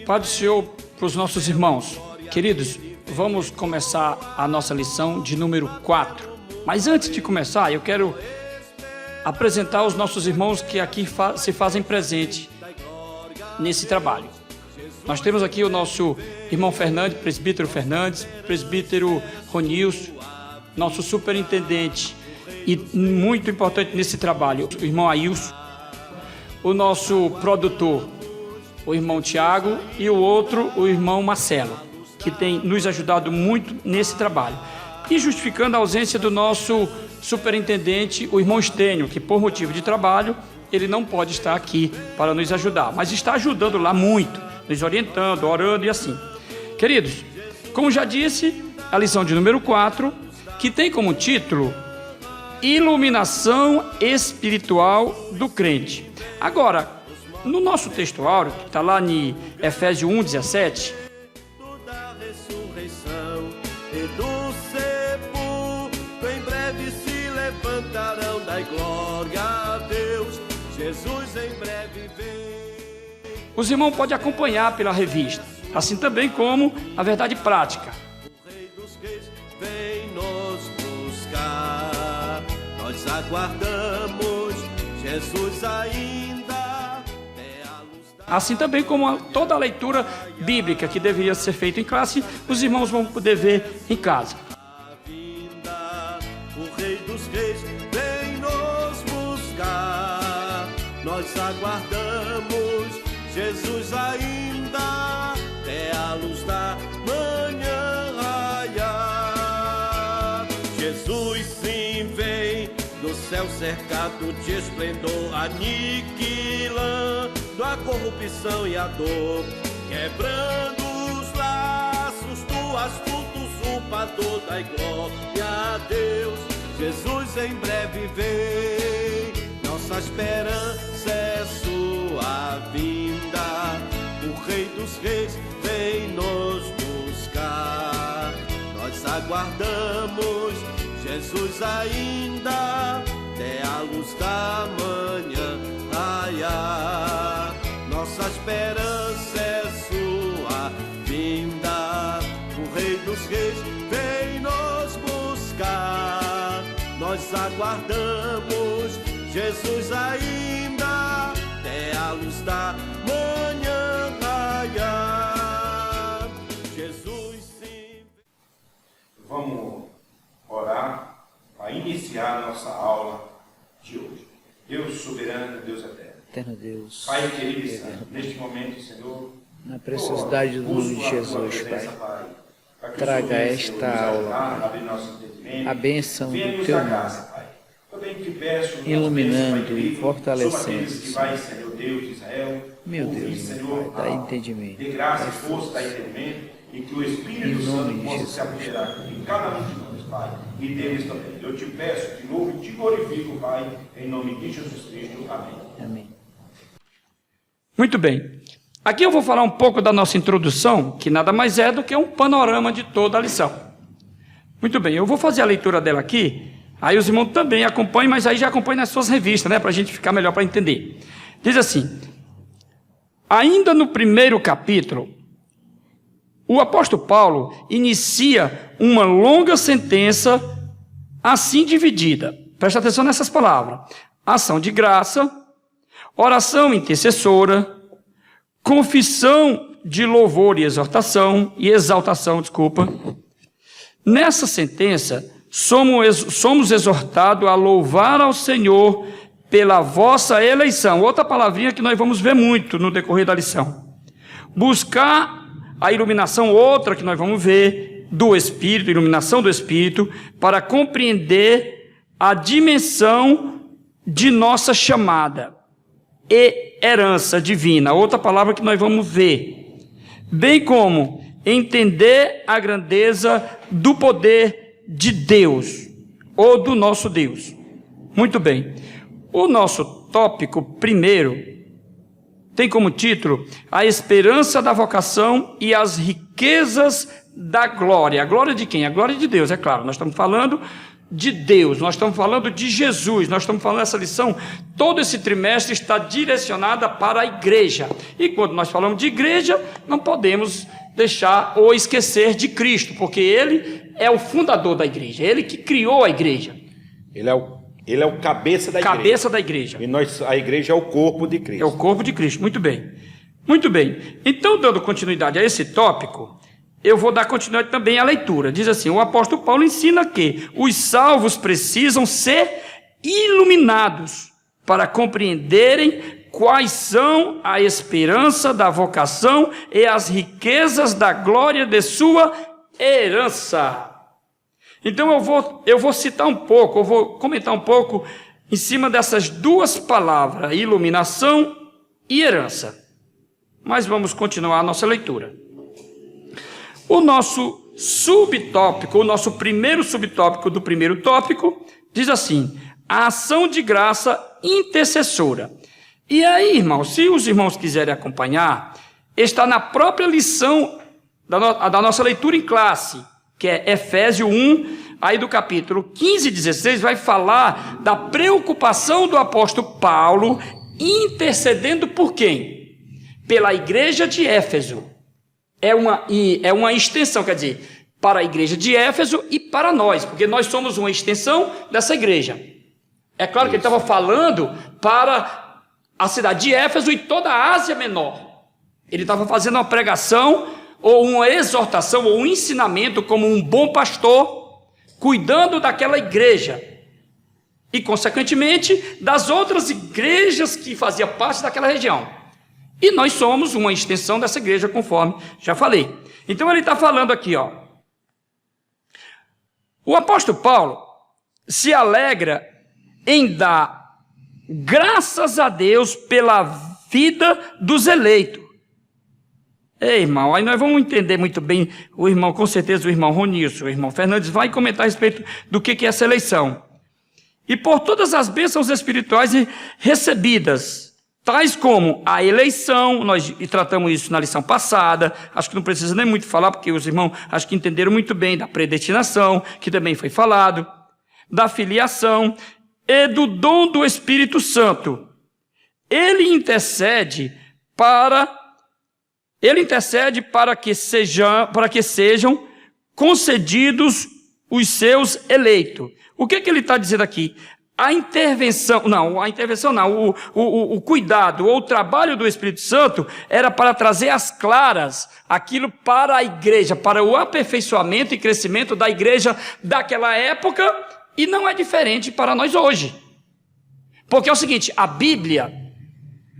Pai do Senhor para os nossos irmãos. Queridos, vamos começar a nossa lição de número 4. Mas antes de começar, eu quero apresentar os nossos irmãos que aqui se fazem presente nesse trabalho. Nós temos aqui o nosso irmão Fernandes, presbítero Ronilson, nosso superintendente e muito importante nesse trabalho, o irmão Ailson, o nosso produtor, o irmão Tiago, e o outro, o irmão Marcelo, que tem nos ajudado muito nesse trabalho. E justificando a ausência do nosso superintendente, o irmão Estênio, que por motivo de trabalho, ele não pode estar aqui para nos ajudar, mas está ajudando lá muito, nos orientando, orando e assim. Queridos, como já disse, a lição de número 4, que tem como título Iluminação Espiritual do Crente. Agora, no nosso texto áureo, que está lá em Efésios 1:17, da ressurreição e do sepulcro, em breve se levantarão, dai glória a Deus, Jesus em breve vem. os irmãos podem acompanhar pela revista, assim também como a verdade prática. O Rei dos Reis vem nos buscar, nós aguardamos Jesus ainda. Assim também como toda a leitura bíblica que deveria ser feita em classe, os irmãos vão poder ver em casa. O Rei dos Reis vem nos buscar, nós aguardamos Jesus ainda, até a luz da manhã raiar. Jesus sim vem do céu cercado de esplendor, aniquilando a corrupção e a dor, quebrando os laços do astuto usurpador, dai glória a Deus, Jesus em breve vem, nossa esperança é sua vinda, o Rei dos Reis vem nos buscar, nós aguardamos Jesus ainda, até a luz da manhã raiar. Nossa esperança é sua vinda, o Rei dos Reis vem nos buscar. Nós aguardamos Jesus ainda, até a luz da manhã raiar. Jesus sim. Vamos orar para iniciar a nossa aula de hoje. Deus soberano, Deus eterno. Eterno Deus, Pai querido e santo, neste momento, Senhor, na preciosidade do nome de Jesus, Pai, traga esta aula, Pai, a bênção do Teu nome, iluminando e fortalecendo, meu Deus, meu Pai, dá entendimento, de graça e força, dá entendimento, e que o Espírito Santo possa se apoderar em cada um de nós, Pai, e deles também. Eu te peço de novo e te glorifico, Pai, em nome de Jesus Cristo. Amém. Amém. Muito bem. Aqui eu vou falar um pouco da nossa introdução, que nada mais é do que um panorama de toda a lição. Muito bem, eu vou fazer a leitura dela aqui, aí os irmãos também acompanham, mas aí já acompanham nas suas revistas, né, para a gente ficar melhor para entender. Diz assim, ainda no primeiro capítulo, o apóstolo Paulo inicia uma longa sentença assim dividida. Presta atenção nessas palavras. Ação de graça, oração intercessora, confissão de louvor e exaltação, Nessa sentença, somos exortados a louvar ao Senhor pela vossa eleição. Outra palavrinha que nós vamos ver muito no decorrer da lição. Buscar a iluminação, outra que nós vamos ver, do Espírito, iluminação do Espírito, para compreender a dimensão de nossa chamada e herança divina, outra palavra que nós vamos ver, bem como entender a grandeza do poder de Deus, ou do nosso Deus. Muito bem, o nosso tópico primeiro tem como título a esperança da vocação e as riquezas da glória. A glória de quem? A glória de Deus, é claro. Nós estamos falando de Deus, nós estamos falando de Jesus, nós estamos falando essa lição, todo esse trimestre está direcionada para a igreja. E quando nós falamos de igreja, não podemos deixar ou esquecer de Cristo, porque Ele é o fundador da igreja, Ele que criou a igreja. Ele é o cabeça da igreja. Cabeça da igreja. E a igreja é o corpo de Cristo. É o corpo de Cristo, muito bem. Muito bem. Então, dando continuidade a esse tópico, eu vou dar continuidade também à leitura. Diz assim, o apóstolo Paulo ensina que os salvos precisam ser iluminados para compreenderem quais são a esperança da vocação e as riquezas da glória de sua herança. Então eu vou citar um pouco, eu vou comentar um pouco em cima dessas duas palavras, iluminação e herança. Mas vamos continuar a nossa leitura. O nosso subtópico, o nosso primeiro subtópico do primeiro tópico, diz assim, a ação de graça intercessora. E aí, irmãos, se os irmãos quiserem acompanhar, está na própria lição da nossa leitura em classe, que é Efésios 1, aí do capítulo 15 e 16, vai falar da preocupação do apóstolo Paulo intercedendo por quem? Pela igreja de Éfeso. É uma extensão, quer dizer, para a igreja de Éfeso e para nós, porque nós somos uma extensão dessa igreja. É claro que ele estava falando para a cidade de Éfeso e toda a Ásia Menor. Ele estava fazendo uma pregação, ou uma exortação, ou um ensinamento como um bom pastor, cuidando daquela igreja. E, consequentemente, das outras igrejas que faziam parte daquela região. E nós somos uma extensão dessa igreja, conforme já falei. Então ele está falando aqui, ó. O apóstolo Paulo se alegra em dar graças a Deus pela vida dos eleitos. Ei, irmão, aí nós vamos entender muito bem, o irmão, com certeza o irmão Ronilson, o irmão Fernandes vai comentar a respeito do que é essa eleição. E por todas as bênçãos espirituais recebidas, tais como a eleição, nós tratamos isso na lição passada, acho que não precisa nem muito falar, porque os irmãos acho que entenderam muito bem da predestinação, que também foi falado, da filiação e do dom do Espírito Santo. Ele intercede para que sejam concedidos os seus eleitos. O que ele está dizendo aqui? O cuidado ou o trabalho do Espírito Santo era para trazer às claras aquilo para a igreja, para o aperfeiçoamento e crescimento da igreja daquela época, e não é diferente para nós hoje. Porque é o seguinte, a Bíblia,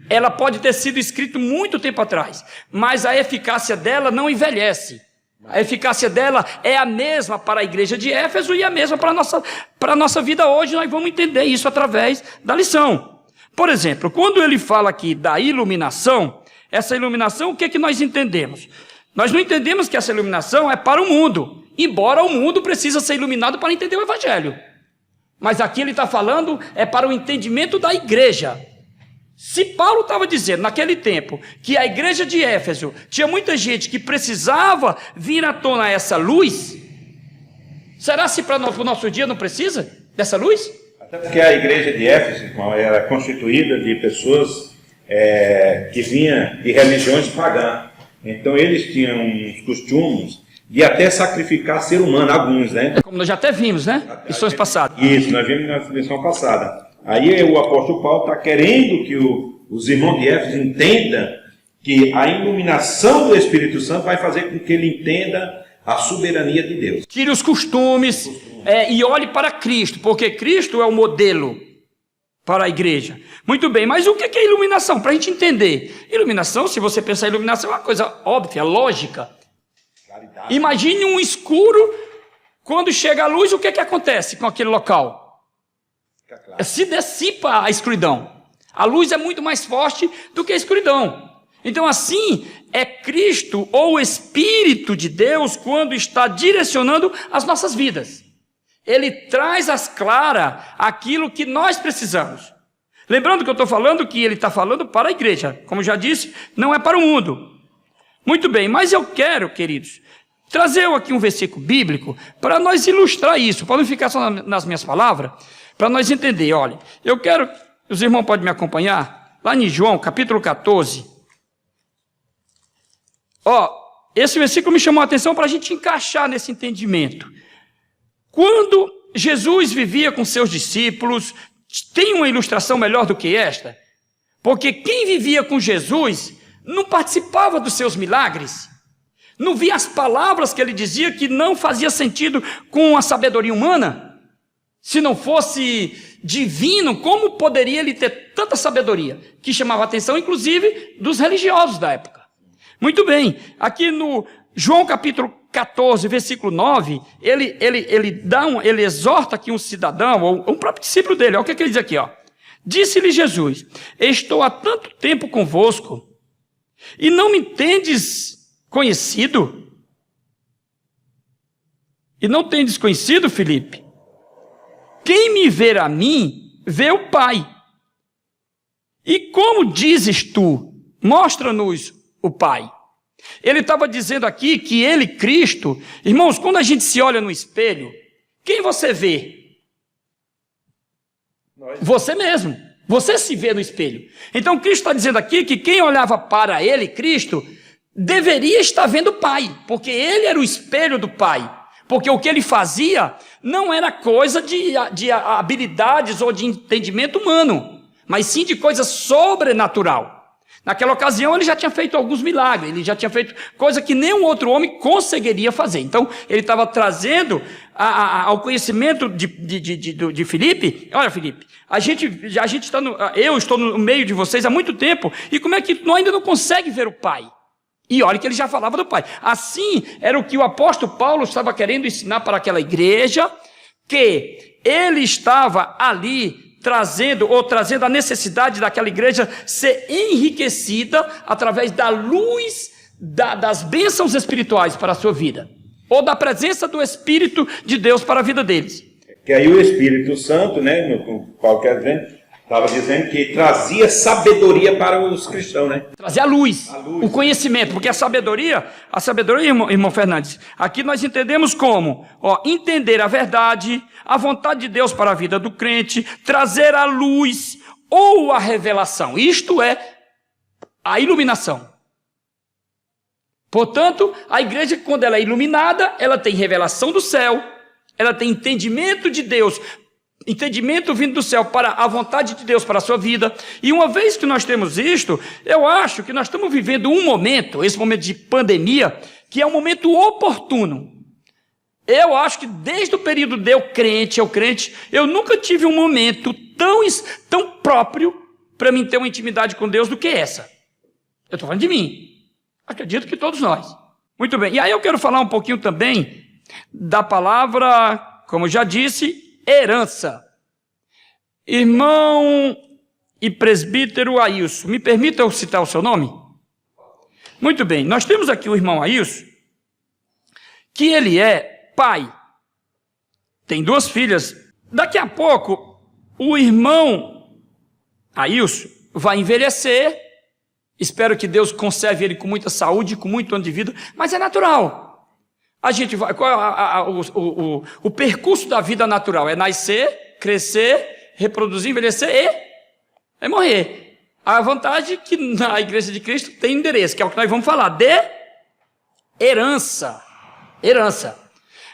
ela pode ter sido escrita muito tempo atrás, mas a eficácia dela não envelhece. A eficácia dela é a mesma para a igreja de Éfeso e a mesma para a nossa vida hoje. Nós vamos entender isso através da lição. Por exemplo, quando ele fala aqui da iluminação, essa iluminação, o que nós entendemos? Nós não entendemos que essa iluminação é para o mundo, embora o mundo precisa ser iluminado para entender o Evangelho. Mas aqui ele está falando é para o entendimento da igreja. Se Paulo estava dizendo naquele tempo que a igreja de Éfeso tinha muita gente que precisava vir à tona essa luz, será se para o nosso dia não precisa dessa luz? Até porque a igreja de Éfeso, irmão, era constituída de pessoas que vinham de religiões pagãs. Então eles tinham uns costumes de até sacrificar ser humano, alguns, né? Como nós já até vimos, né? Lições passadas. Isso, nós vimos na lição passada. Aí o apóstolo Paulo está querendo que os irmãos de Éfeso entendam que a iluminação do Espírito Santo vai fazer com que ele entenda a soberania de Deus. Tire os costumes e olhe para Cristo, porque Cristo é o modelo para a igreja. Muito bem, mas o que é iluminação? Para a gente entender. Iluminação, se você pensar em iluminação, é uma coisa óbvia, lógica. Claridade. Imagine um escuro, quando chega a luz, o que acontece com aquele local? Se dissipa a escuridão. A luz é muito mais forte do que a escuridão. Então assim é Cristo ou o Espírito de Deus quando está direcionando as nossas vidas. Ele traz às claras aquilo que nós precisamos. Lembrando que eu estou falando que ele está falando para a igreja. Como já disse, não é para o mundo. Muito bem, mas eu quero, queridos, trazer aqui um versículo bíblico para nós ilustrar isso, para não ficar só nas minhas palavras, para nós entender. Olha, eu quero, os irmãos podem me acompanhar, lá em João, capítulo 14. Esse versículo me chamou a atenção para a gente encaixar nesse entendimento. Quando Jesus vivia com seus discípulos, tem uma ilustração melhor do que esta? Porque quem vivia com Jesus não participava dos seus milagres, não via as palavras que ele dizia que não fazia sentido com a sabedoria humana. Se não fosse divino, como poderia ele ter tanta sabedoria? Que chamava a atenção, inclusive, dos religiosos da época. Muito bem, aqui no João capítulo 14, versículo 9, ele exorta aqui um cidadão, ou um próprio discípulo dele. Olha o que ele diz aqui, ó. Disse-lhe Jesus: estou há tanto tempo convosco, e não me tendes conhecido? E não tendes conhecido, Filipe? Quem me ver a mim, vê o Pai. E como dizes tu, mostra-nos o Pai. Ele estava dizendo aqui que ele, Cristo, irmãos, quando a gente se olha no espelho, quem você vê? Você mesmo. Você se vê no espelho. Então Cristo está dizendo aqui que quem olhava para ele, Cristo, deveria estar vendo o Pai, porque ele era o espelho do Pai. Porque o que ele fazia não era coisa de habilidades ou de entendimento humano, mas sim de coisa sobrenatural. Naquela ocasião ele já tinha feito alguns milagres, ele já tinha feito coisa que nenhum outro homem conseguiria fazer. Então ele estava trazendo ao conhecimento de Filipe. Olha, Filipe, eu estou no meio de vocês há muito tempo, e como é que nós ainda não consegue ver o Pai? E olha que ele já falava do Pai. Assim era o que o apóstolo Paulo estava querendo ensinar para aquela igreja, que ele estava ali trazendo a necessidade daquela igreja ser enriquecida através da luz das bênçãos espirituais para a sua vida, ou da presença do Espírito de Deus para a vida deles. Que aí o Espírito Santo, né, no qualquer vento, estava dizendo que trazia sabedoria para os cristãos, né? Trazia a luz, o conhecimento, porque a sabedoria, irmão Fernandes, aqui nós entendemos como, entender a verdade, a vontade de Deus para a vida do crente, trazer a luz ou a revelação, isto é, a iluminação. Portanto, a igreja, quando ela é iluminada, ela tem revelação do céu, ela tem entendimento de Deus, entendimento vindo do céu para a vontade de Deus para a sua vida. E uma vez que nós temos isto, eu acho que nós estamos vivendo um momento, esse momento de pandemia, que é um momento oportuno. Eu acho que desde o período de eu crente, eu nunca tive um momento tão próprio para mim ter uma intimidade com Deus do que essa. Eu estou falando de mim. Acredito que todos nós. Muito bem. E aí eu quero falar um pouquinho também da palavra, como já disse, herança. Irmão e presbítero Ailson, me permita eu citar o seu nome? Muito bem, nós temos aqui o irmão Ailson, que ele é pai, tem 2 filhas. Daqui a pouco, o irmão Ailson vai envelhecer, espero que Deus conserve ele com muita saúde, com muito ano de vida, mas é natural. A gente vai, o percurso da vida natural é nascer, crescer, reproduzir, envelhecer e morrer. A vantagem é que na Igreja de Cristo tem endereço, que é o que nós vamos falar, de herança.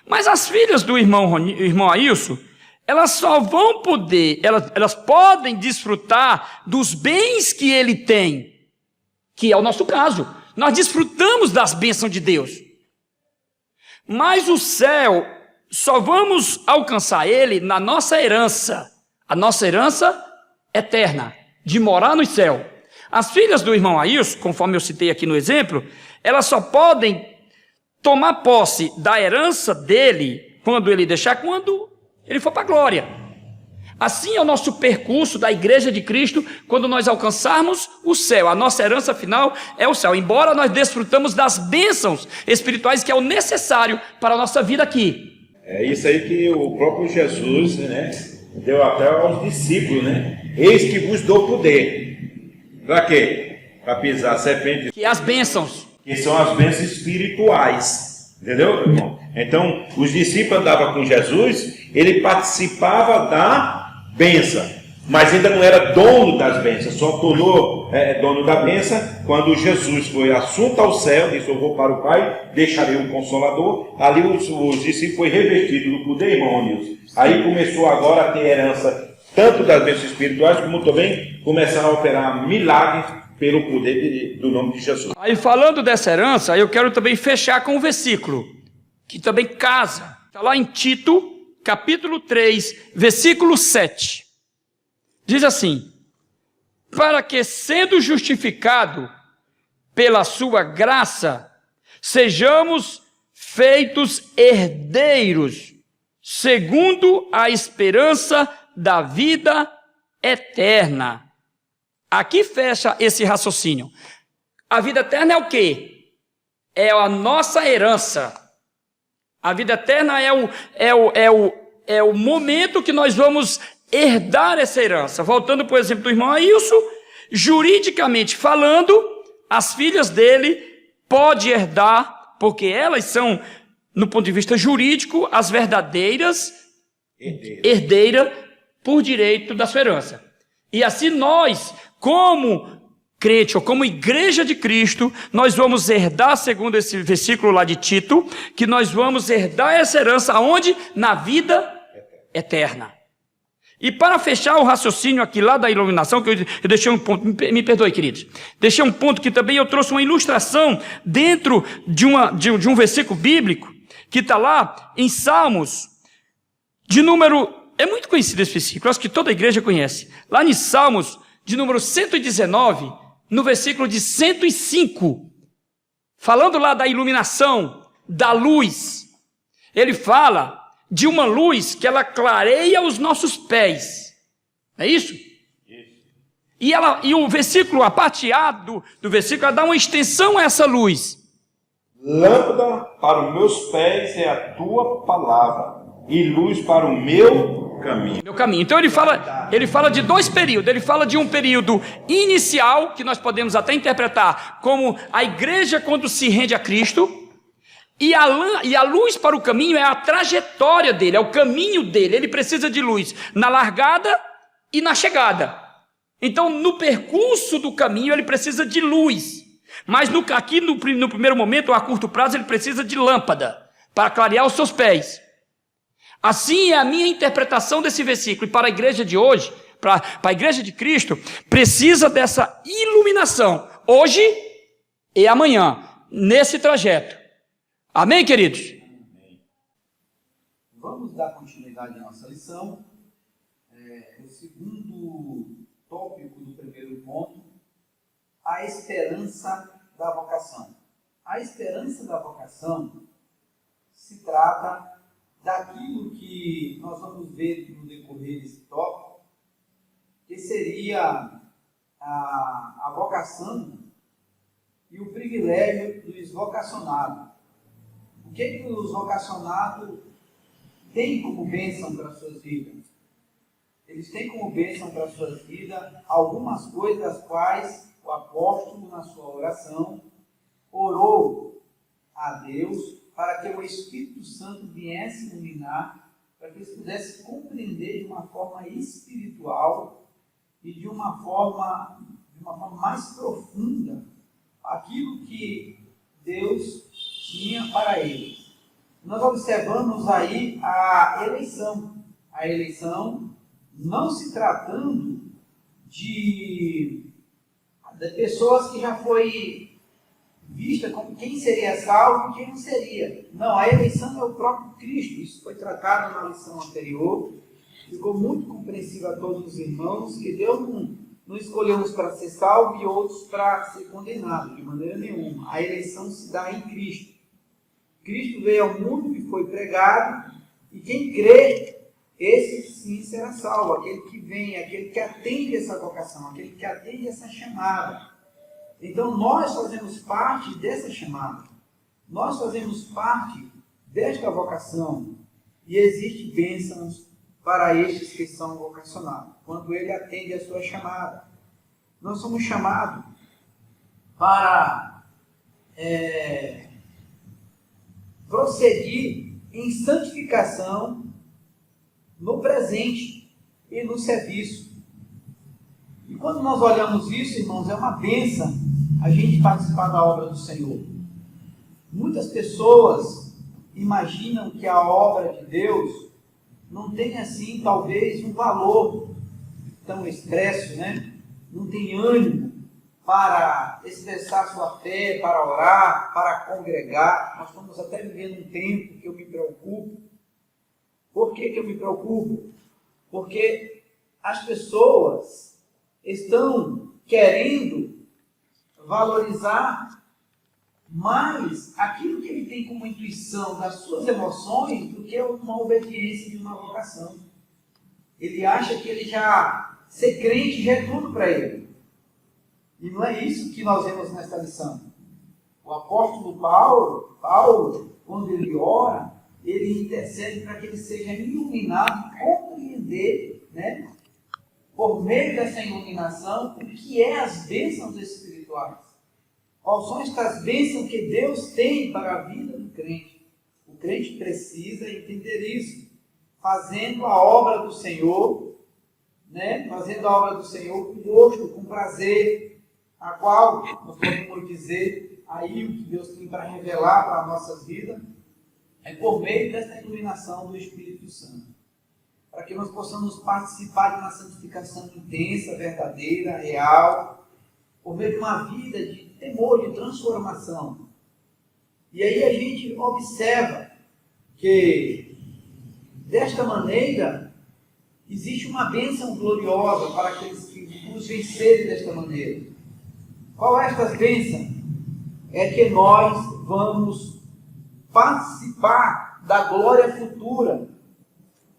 Mas as filhas do irmão Ailson, elas só vão poder, elas podem desfrutar dos bens que ele tem, que é o nosso caso. Nós desfrutamos das bênçãos de Deus. Mas o céu, só vamos alcançar ele na nossa herança. A nossa herança eterna, de morar no céu. As filhas do irmão Ailson, conforme eu citei aqui no exemplo, elas só podem tomar posse da herança dele, quando ele for para a glória. Assim é o nosso percurso da Igreja de Cristo, quando nós alcançarmos o céu. A nossa herança final é o céu, embora nós desfrutamos das bênçãos espirituais, que é o necessário para a nossa vida aqui. É isso aí que o próprio Jesus, né, deu até aos discípulos, né? Eis que vos dou poder. Para quê? Para pisar serpentes. Que as bênçãos. Que são as bênçãos espirituais. Entendeu, irmão? Então, os discípulos andavam com Jesus, ele participava da bênção, mas ainda não era dono das bênçãos, só tornou dono da bênção quando Jesus foi assunto ao céu, disse: eu vou para o Pai, deixarei um Consolador. Ali os discípulos foram revestidos do poder, irmão Nilson. Aí começou agora a ter herança, tanto das bênçãos espirituais, como também começaram a operar milagres pelo poder do nome de Jesus. Aí, falando dessa herança, eu quero também fechar com um versículo que também casa. Está lá em Tito, capítulo 3, versículo 7. Diz assim: para que, sendo justificado pela sua graça, sejamos feitos herdeiros, segundo a esperança da vida eterna. Aqui fecha esse raciocínio. A vida eterna é o quê? É a nossa herança. A vida eterna é o momento que nós vamos herdar essa herança. Voltando, por exemplo, do irmão Ailson, juridicamente falando, as filhas dele podem herdar, porque elas são, no ponto de vista jurídico, as verdadeiras herdeiras por direito da sua herança. E assim nós, como crente ou como igreja de Cristo, nós vamos herdar, segundo esse versículo lá de Tito, que nós vamos herdar essa herança aonde? Na vida eterna. E para fechar o raciocínio aqui lá da iluminação, que eu deixei um ponto, me perdoe, queridos, deixei um ponto que também eu trouxe uma ilustração dentro de um versículo bíblico, que está lá em Salmos, de número, é muito conhecido esse versículo, acho que toda a igreja conhece, lá em Salmos, de número 119, no versículo de 105, falando lá da iluminação, da luz, ele fala de uma luz que ela clareia os nossos pés, é isso? E o versículo, a parte A do versículo, ela dá uma extensão a essa luz. Lâmpada para os meus pés é a tua palavra, e luz para o meu caminho. Então ele fala de dois períodos. Ele fala de um período inicial, que nós podemos até interpretar como a igreja quando se rende a Cristo, e a luz para o caminho é a trajetória dele, é o caminho dele. Ele precisa de luz na largada e na chegada. Então, no percurso do caminho, ele precisa de luz. Mas aqui no primeiro momento, a curto prazo, ele precisa de lâmpada para clarear os seus pés. Assim é a minha interpretação desse versículo. E para a igreja de hoje, para a igreja de Cristo, precisa dessa iluminação, hoje e amanhã, nesse trajeto. Amém, queridos? Vamos dar continuidade à nossa lição. O segundo tópico do primeiro ponto, a esperança da vocação. A esperança da vocação se trata daquilo que nós vamos ver no decorrer desse tópico, que seria a vocação e o privilégio dos vocacionados. O que os vocacionados têm como bênção para as suas vidas? Eles têm como bênção para as suas vidas algumas coisas das quais o apóstolo, na sua oração, orou a Deus para que o Espírito Santo viesse iluminar, para que eles pudessem compreender de uma forma espiritual e de uma forma mais profunda aquilo que Deus tinha para eles. Nós observamos aí a eleição. A eleição não se tratando de pessoas que já foi vista como quem seria salvo e quem não seria. Não, a eleição é o próprio Cristo. Isso foi tratado na lição anterior. Ficou muito compreensível a todos os irmãos que Deus não escolheu uns para ser salvo e outros para ser condenado, de maneira nenhuma. A eleição se dá em Cristo. Cristo veio ao mundo e foi pregado, e quem crê, esse sim será salvo. Aquele que vem, aquele que atende essa vocação, aquele que atende essa chamada. Então nós fazemos parte dessa chamada. Nós fazemos parte desta vocação. E existem bênçãos para estes que são vocacionados, quando ele atende a sua chamada. Nós somos chamados para prosseguir em santificação no presente e no serviço. E quando nós olhamos isso, irmãos, é uma bênção a gente participar da obra do Senhor. Muitas pessoas imaginam que a obra de Deus não tem assim, talvez, um valor tão expresso, né? Não tem ânimo para expressar sua fé, para orar, para congregar. Nós estamos até vivendo um tempo que eu me preocupo. Por que eu me preocupo? Porque as pessoas estão querendo valorizar mais aquilo que ele tem como intuição das suas emoções do que uma obediência de uma vocação. Ele acha que ele já ser crente já é tudo para ele. E não é isso que nós vemos nesta lição. O apóstolo Paulo, quando ele ora, ele intercede para que ele seja iluminado e compreender, né, por meio dessa iluminação, o que é as bênçãos espirituais. Quais são estas bênçãos que Deus tem para a vida do crente? O crente precisa entender isso, fazendo a obra do Senhor, né? Fazendo a obra do Senhor com gosto, com prazer, a qual nós podemos dizer aí o que Deus tem para revelar para as nossas vidas, é por meio dessa iluminação do Espírito Santo, para que nós possamos participar de uma santificação intensa, verdadeira, real, por meio de uma vida de temor, de transformação. E aí a gente observa que, desta maneira, existe uma bênção gloriosa para aqueles que nos vencerem desta maneira. Qual é esta bênção? É que nós vamos participar da glória futura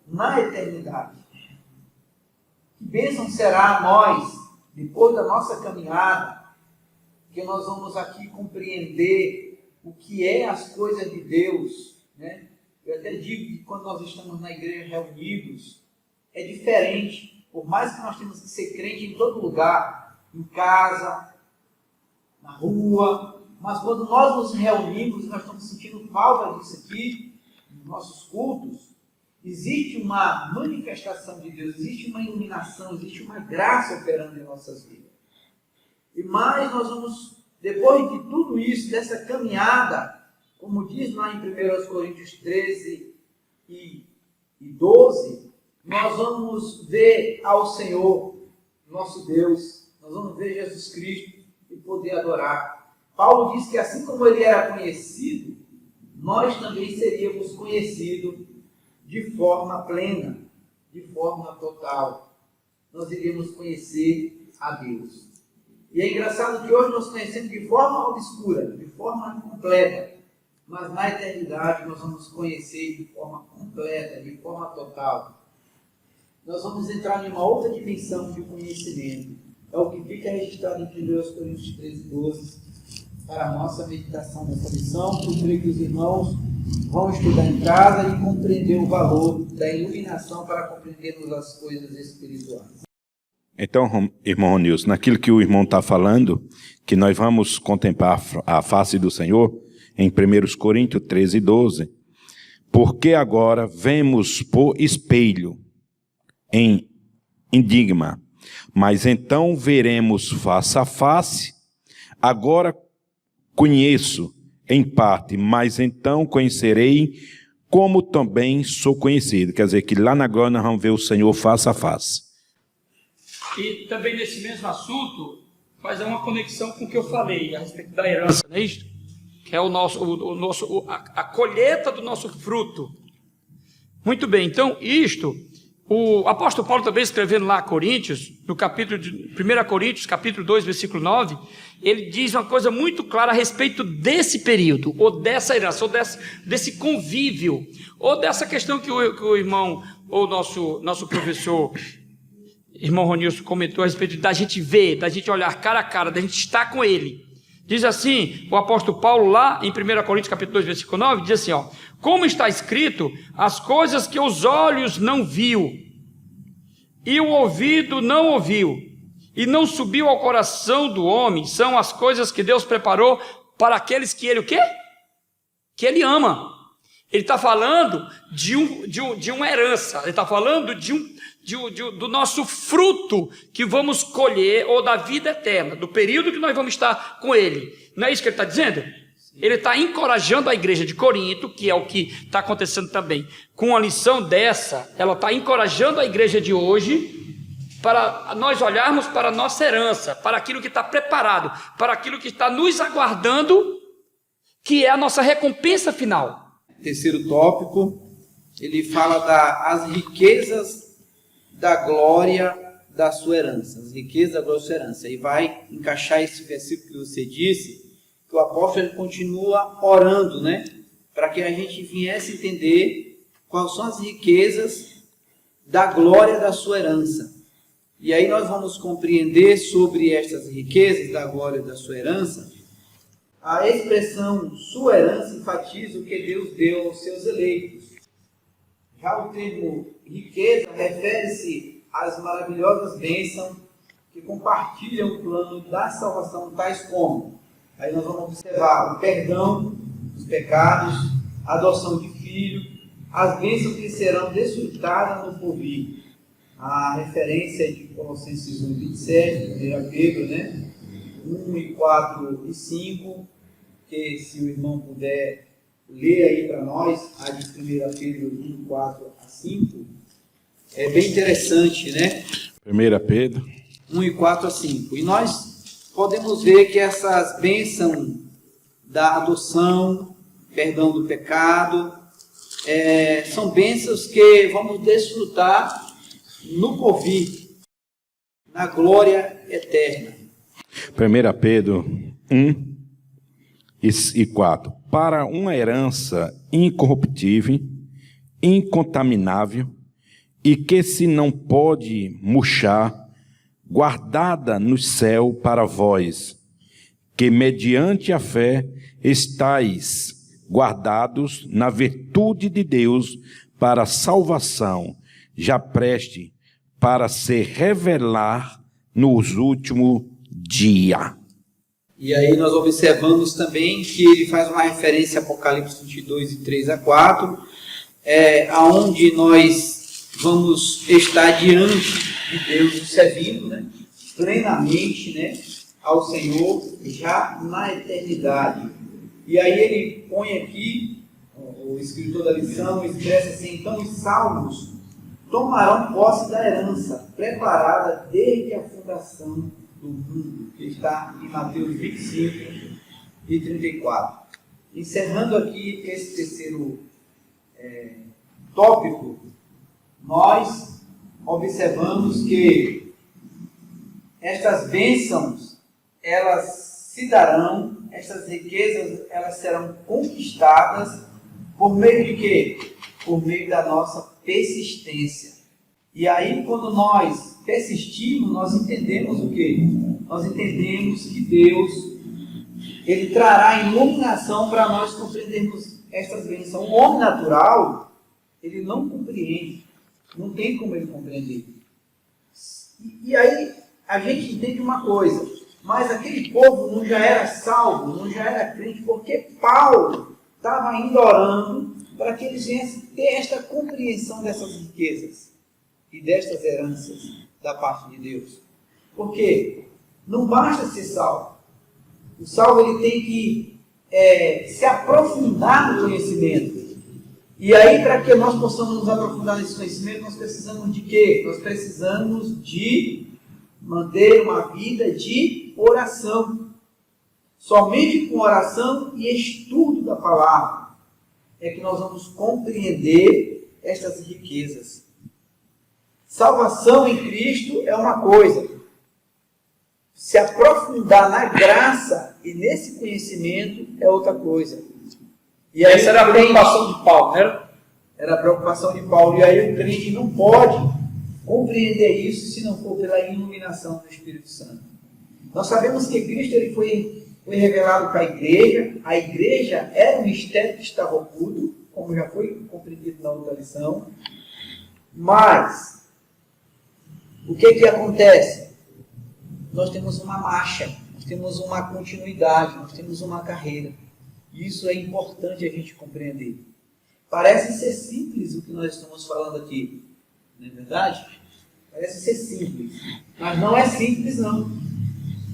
na eternidade. Que bênção será a nós, depois da nossa caminhada, que nós vamos aqui compreender o que é as coisas de Deus, né? Eu até digo que quando nós estamos na igreja reunidos, é diferente. Por mais que nós temos que ser crente em todo lugar, em casa, na rua, mas quando nós nos reunimos, nós estamos sentindo falta disso aqui, nos nossos cultos, existe uma manifestação de Deus, existe uma iluminação, existe uma graça operando em nossas vidas. E mais nós vamos, depois de tudo isso, dessa caminhada, como diz lá em 1 Coríntios 13 e 12, nós vamos ver ao Senhor, nosso Deus, nós vamos ver Jesus Cristo e poder adorar. Paulo diz que assim como ele era conhecido, nós também seríamos conhecidos de forma plena, de forma total. Nós iríamos conhecer a Deus. E é engraçado que hoje nós conhecemos de forma obscura, de forma completa, mas na eternidade nós vamos conhecer de forma completa, de forma total. Nós vamos entrar em uma outra dimensão de conhecimento. É o que fica registrado em 1 Coríntios 13, 12, para a nossa meditação dessa lição, que eu creio que os irmãos vão estudar em casa e compreender o valor da iluminação para compreendermos as coisas espirituais. Então, irmão Nilson, naquilo que o irmão está falando, que nós vamos contemplar a face do Senhor, em 1 Coríntios 13, 12, porque agora vemos por espelho, em enigma, mas então veremos face a face. Agora conheço em parte, mas então conhecerei como também sou conhecido. Quer dizer que lá na glória nós vamos ver o Senhor face a face. E também nesse mesmo assunto, faz uma conexão com o que eu falei a respeito da herança, não é isso? Que é a colheita do nosso fruto. Muito bem, então isto, o apóstolo Paulo também escrevendo lá a Coríntios, no capítulo de 1 Coríntios, capítulo 2, versículo 9, ele diz uma coisa muito clara a respeito desse período, ou dessa herança, ou desse convívio, ou dessa questão que o irmão, ou nosso professor, irmão Ronilson, comentou a respeito da gente ver, da gente olhar cara a cara, da gente estar com ele. Diz assim, o apóstolo Paulo lá em 1 Coríntios capítulo 2, versículo 9, diz assim, como está escrito, as coisas que os olhos não viu, e o ouvido não ouviu, e não subiu ao coração do homem, são as coisas que Deus preparou para aqueles que ele o quê? Que ele ama. Ele está falando de uma herança, ele está falando do nosso fruto que vamos colher, ou da vida eterna, do período que nós vamos estar com ele. Não é isso que ele está dizendo? Ele está encorajando a igreja de Corinto, que é o que está acontecendo também. Com a lição dessa, ela está encorajando a igreja de hoje para nós olharmos para a nossa herança, para aquilo que está preparado, para aquilo que está nos aguardando, que é a nossa recompensa final. Terceiro tópico, ele fala das riquezas da glória da sua herança. As riquezas da glória da sua herança. E vai encaixar esse versículo que você disse, que o apóstolo ele continua orando, né? Para que a gente viesse entender quais são as riquezas da glória da sua herança. E aí nós vamos compreender sobre estas riquezas da glória da sua herança. A expressão sua herança enfatiza o que Deus deu aos seus eleitos. Já o termo riqueza refere-se às maravilhosas bênçãos que compartilham o plano da salvação, tais como, aí nós vamos observar o perdão dos pecados, a adoção de filho, as bênçãos que serão desfrutadas no porvir. A referência de Colossenses 1:27, 1 Pedro, né? 1, 4 e 5, que se o irmão puder ler aí para nós, a de 1 Pedro 1, 4 a 5, é bem interessante, né? 1 Pedro 1 e 4 a 5. E nós podemos ver que essas bênçãos da adoção, perdão do pecado, são bênçãos que vamos desfrutar no porvir, na glória eterna. 1 Pedro 1 e 4. Para uma herança incorruptível, incontaminável, e que se não pode murchar, guardada no céu para vós, que mediante a fé estáis guardados na virtude de Deus para a salvação, já preste para se revelar nos últimos dias. E aí nós observamos também que ele faz uma referência a Apocalipse 22, 3 a 4, onde nós vamos estar diante de Deus servindo, né, plenamente, né, ao Senhor, já na eternidade. E aí ele põe aqui, o escritor da lição expressa assim: então os salvos tomarão posse da herança, preparada desde a fundação do mundo, que está em Mateus 25 e 34. Encerrando aqui esse terceiro tópico, nós observamos que estas bênçãos, elas se darão, estas riquezas, elas serão conquistadas por meio de quê? Por meio da nossa persistência. E aí, quando nós persistimos, nós entendemos o quê? Nós entendemos que Deus, Ele trará iluminação para nós compreendermos estas bênçãos. O homem natural, ele não compreende, não tem como ele compreender. E aí, a gente entende uma coisa, mas aquele povo não já era salvo, não já era crente, porque Paulo estava ainda orando para que eles viessem ter esta compreensão dessas riquezas e destas heranças da parte de Deus. Porque não basta ser salvo. O salvo ele tem que se aprofundar no conhecimento. E aí, para que nós possamos nos aprofundar nesse conhecimento, nós precisamos de quê? Nós precisamos de manter uma vida de oração. Somente com oração e estudo da palavra é que nós vamos compreender estas riquezas. Salvação em Cristo é uma coisa. Se aprofundar na graça e nesse conhecimento é outra coisa. E aí, essa era a preocupação de Paulo, né? Era a preocupação de Paulo. E aí o crente não pode compreender isso se não for pela iluminação do Espírito Santo. Nós sabemos que Cristo ele foi revelado para a igreja era um mistério que estava oculto, como já foi compreendido na outra lição. Mas, o que acontece? Nós temos uma marcha, nós temos uma continuidade, nós temos uma carreira. Isso é importante a gente compreender. Parece ser simples o que nós estamos falando aqui, não é verdade? Parece ser simples, mas não é simples não.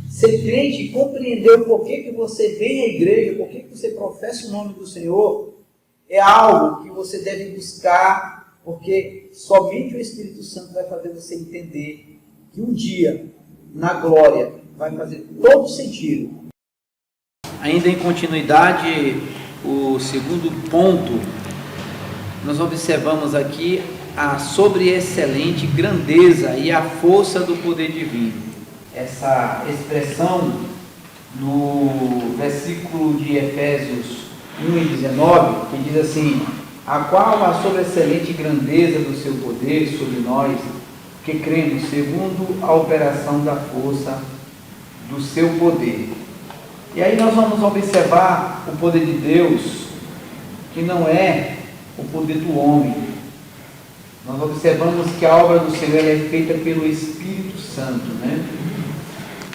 Ser crente e compreender o porquê que você vem à igreja, porquê que você professa o nome do Senhor, é algo que você deve buscar, porque somente o Espírito Santo vai fazer você entender que um dia, na glória, vai fazer todo sentido. Ainda em continuidade, o segundo ponto, nós observamos aqui a sobreexcelente grandeza e a força do poder divino. Essa expressão no versículo de Efésios 1 e 19, que diz assim: a qual a sobreexcelente grandeza do seu poder sobre nós, que cremos segundo a operação da força do seu poder. E aí nós vamos observar o poder de Deus, que não é o poder do homem. Nós observamos que a obra do Senhor é feita pelo Espírito Santo, né?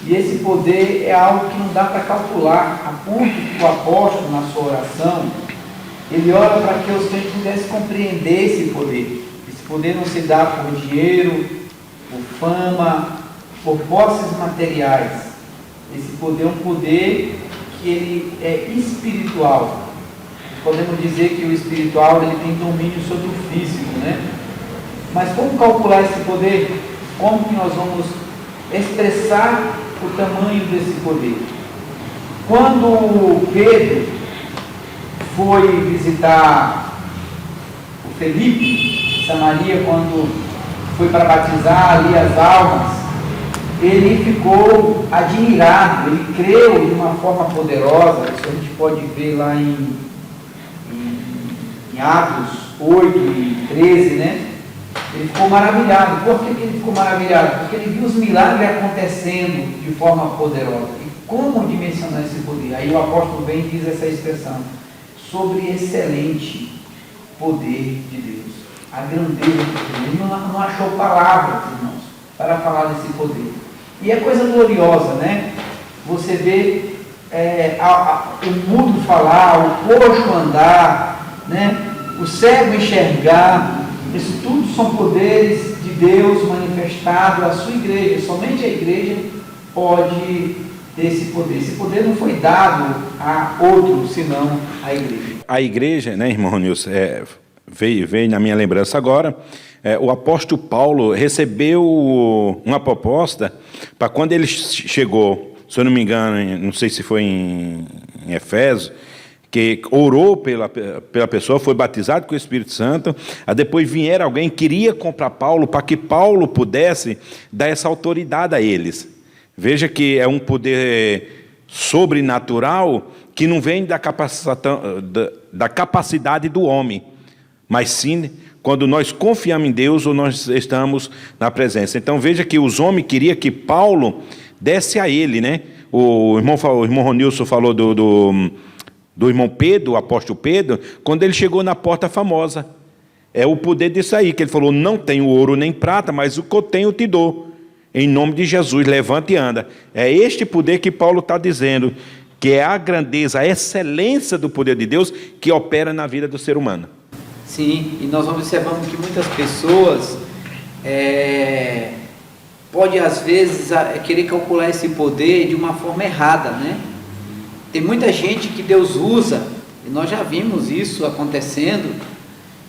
E esse poder é algo que não dá para calcular, a ponto que o apóstolo, na sua oração, ele ora para que os crentes pudessem compreender esse poder. Esse poder não se dá por dinheiro, por fama, por posses materiais. Esse poder é um poder que ele é espiritual. Podemos dizer que o espiritual ele tem domínio sobre o físico, né? Mas como calcular esse poder? Como que nós vamos expressar o tamanho desse poder? Quando Pedro foi visitar o Felipe, Samaria, quando foi para batizar ali as almas, ele ficou admirado, ele creu de uma forma poderosa. Isso a gente pode ver lá em Atos 8 e 13, né? Ele ficou maravilhado. Por que ele ficou maravilhado? Porque ele viu os milagres acontecendo de forma poderosa. E como dimensionar esse poder? Aí o apóstolo vem e diz essa expressão: sobre excelente poder de Deus. A grandeza do poder. Ele não achou palavras, irmãos, para falar desse poder. E é coisa gloriosa, né? Você vê o mudo falar, o coxo andar, né? O cego enxergar. Isso tudo são poderes de Deus manifestados à sua igreja. Somente a igreja pode ter esse poder. Esse poder não foi dado a outro, senão a igreja. A igreja, né, irmão Nilson, veio na minha lembrança agora, o apóstolo Paulo recebeu uma proposta para quando ele chegou, se eu não me engano, não sei se foi em Efésios, que orou pela pessoa, foi batizado com o Espírito Santo, aí depois vieram alguém, queria comprar Paulo, para que Paulo pudesse dar essa autoridade a eles. Veja que é um poder sobrenatural que não vem da capacidade do homem, mas sim quando nós confiamos em Deus ou nós estamos na presença. Então veja que os homens queriam que Paulo desse a ele, né? O irmão Ronilson falou do irmão Pedro, o apóstolo Pedro, quando ele chegou na Porta Famosa. É o poder disso aí, que ele falou: não tenho ouro nem prata, mas o que eu tenho eu te dou. Em nome de Jesus, levanta e anda. É este poder que Paulo está dizendo, que é a grandeza, a excelência do poder de Deus que opera na vida do ser humano. Sim, e nós observamos que muitas pessoas podem às vezes querer calcular esse poder de uma forma errada, né? Tem muita gente que Deus usa, e nós já vimos isso acontecendo,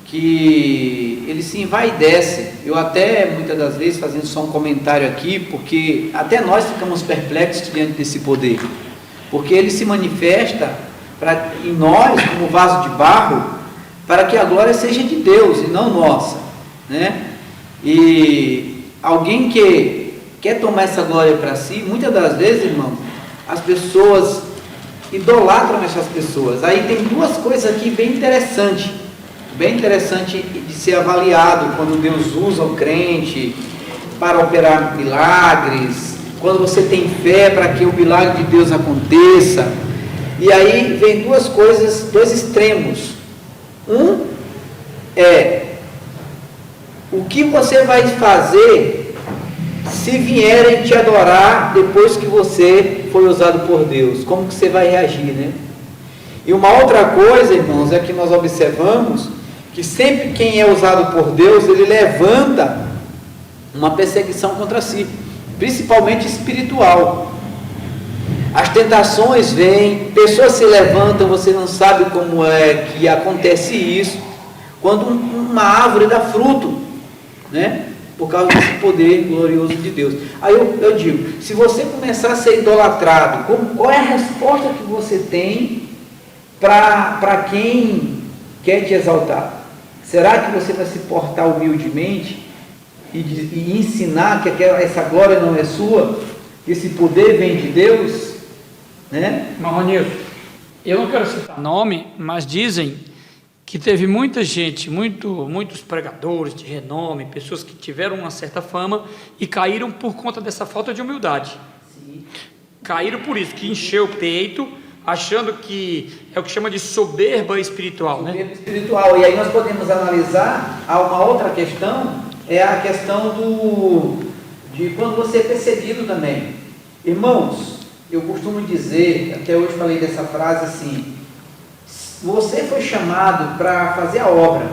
que ele se envaidece. Eu até, muitas das vezes, fazendo só um comentário aqui, porque até nós ficamos perplexos diante desse poder, porque ele se manifesta em nós, como vaso de barro, para que a glória seja de Deus e não nossa, né? E alguém que quer tomar essa glória para si, muitas das vezes, irmão, as pessoas idolatram essas pessoas. Aí tem duas coisas aqui bem interessantes de ser avaliado quando Deus usa o crente para operar milagres, quando você tem fé para que o milagre de Deus aconteça. E aí vem duas coisas, dois extremos. Um é o que você vai fazer se vierem te adorar depois que você foi usado por Deus. Como que você vai reagir, né? E uma outra coisa, irmãos, é que nós observamos que sempre quem é usado por Deus, ele levanta uma perseguição contra si, principalmente espiritual. As tentações vêm, pessoas se levantam, você não sabe como é que acontece isso, quando uma árvore dá fruto, né? Por causa desse poder glorioso de Deus. Aí eu digo, se você começar a ser idolatrado, qual é a resposta que você tem para quem quer te exaltar? Será que você vai se portar humildemente e ensinar que essa glória não é sua, que esse poder vem de Deus? Né? Marronil, eu não quero citar nome, mas dizem que teve muita gente, muitos pregadores de renome, pessoas que tiveram uma certa fama e caíram por conta dessa falta de humildade. Sim. Caíram por isso, que encheu o peito, achando que é o que chama de soberba espiritual, Soberba né? espiritual. E aí nós podemos analisar uma outra questão, é a questão de quando você é perseguido também. Irmãos, eu costumo dizer, até hoje falei dessa frase assim: você foi chamado para fazer a obra.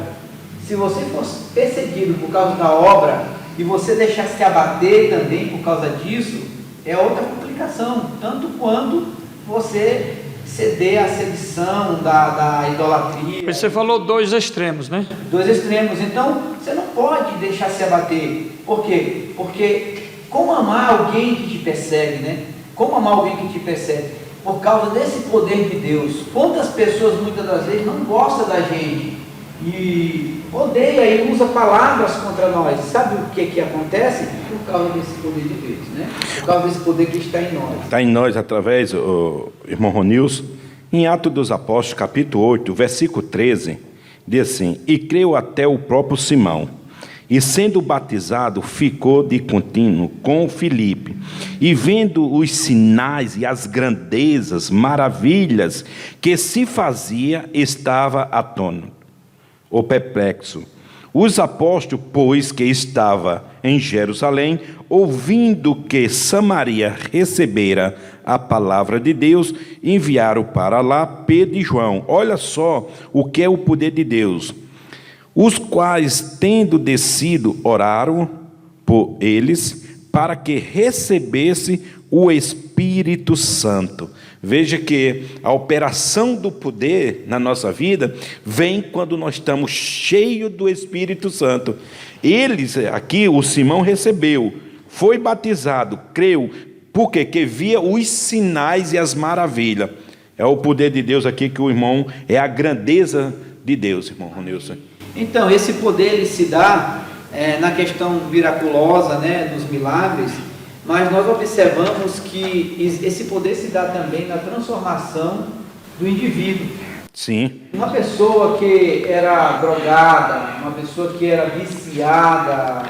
Se você fosse perseguido por causa da obra e você deixasse se abater também por causa disso, é outra complicação, tanto quanto você ceder à sedição da idolatria. Você falou dois extremos, né? Dois extremos. Então, você não pode deixar se abater. Por quê? Porque como amar alguém que te persegue, né? Como amar alguém que te persegue? Por causa desse poder de Deus. Quantas pessoas muitas das vezes não gostam da gente e odeia e usa palavras contra nós. Sabe o que acontece? Por causa desse poder de Deus, né? Por causa desse poder que está em nós. Está em nós através, irmão Ronilson, em Atos dos Apóstolos, capítulo 8, versículo 13, diz assim: e creu até o próprio Simão, e sendo batizado, ficou de contínuo com Filipe, e vendo os sinais e as grandezas, maravilhas que se fazia, estava atônito, ou perplexo. Os apóstolos, pois, que estava em Jerusalém, ouvindo que Samaria recebera a palavra de Deus, enviaram para lá Pedro e João. Olha só o que é o poder de Deus. Os quais, tendo descido, oraram por eles, para que recebesse o Espírito Santo. Veja que a operação do poder na nossa vida vem quando nós estamos cheios do Espírito Santo. Eles, aqui, o Simão recebeu, foi batizado, creu, porque que via os sinais e as maravilhas. É o poder de Deus aqui que o irmão, é a grandeza de Deus, irmão Ronilson. Então, esse poder ele se dá na questão miraculosa, né, dos milagres, mas nós observamos que esse poder se dá também na transformação do indivíduo. Sim. Uma pessoa que era drogada, uma pessoa que era viciada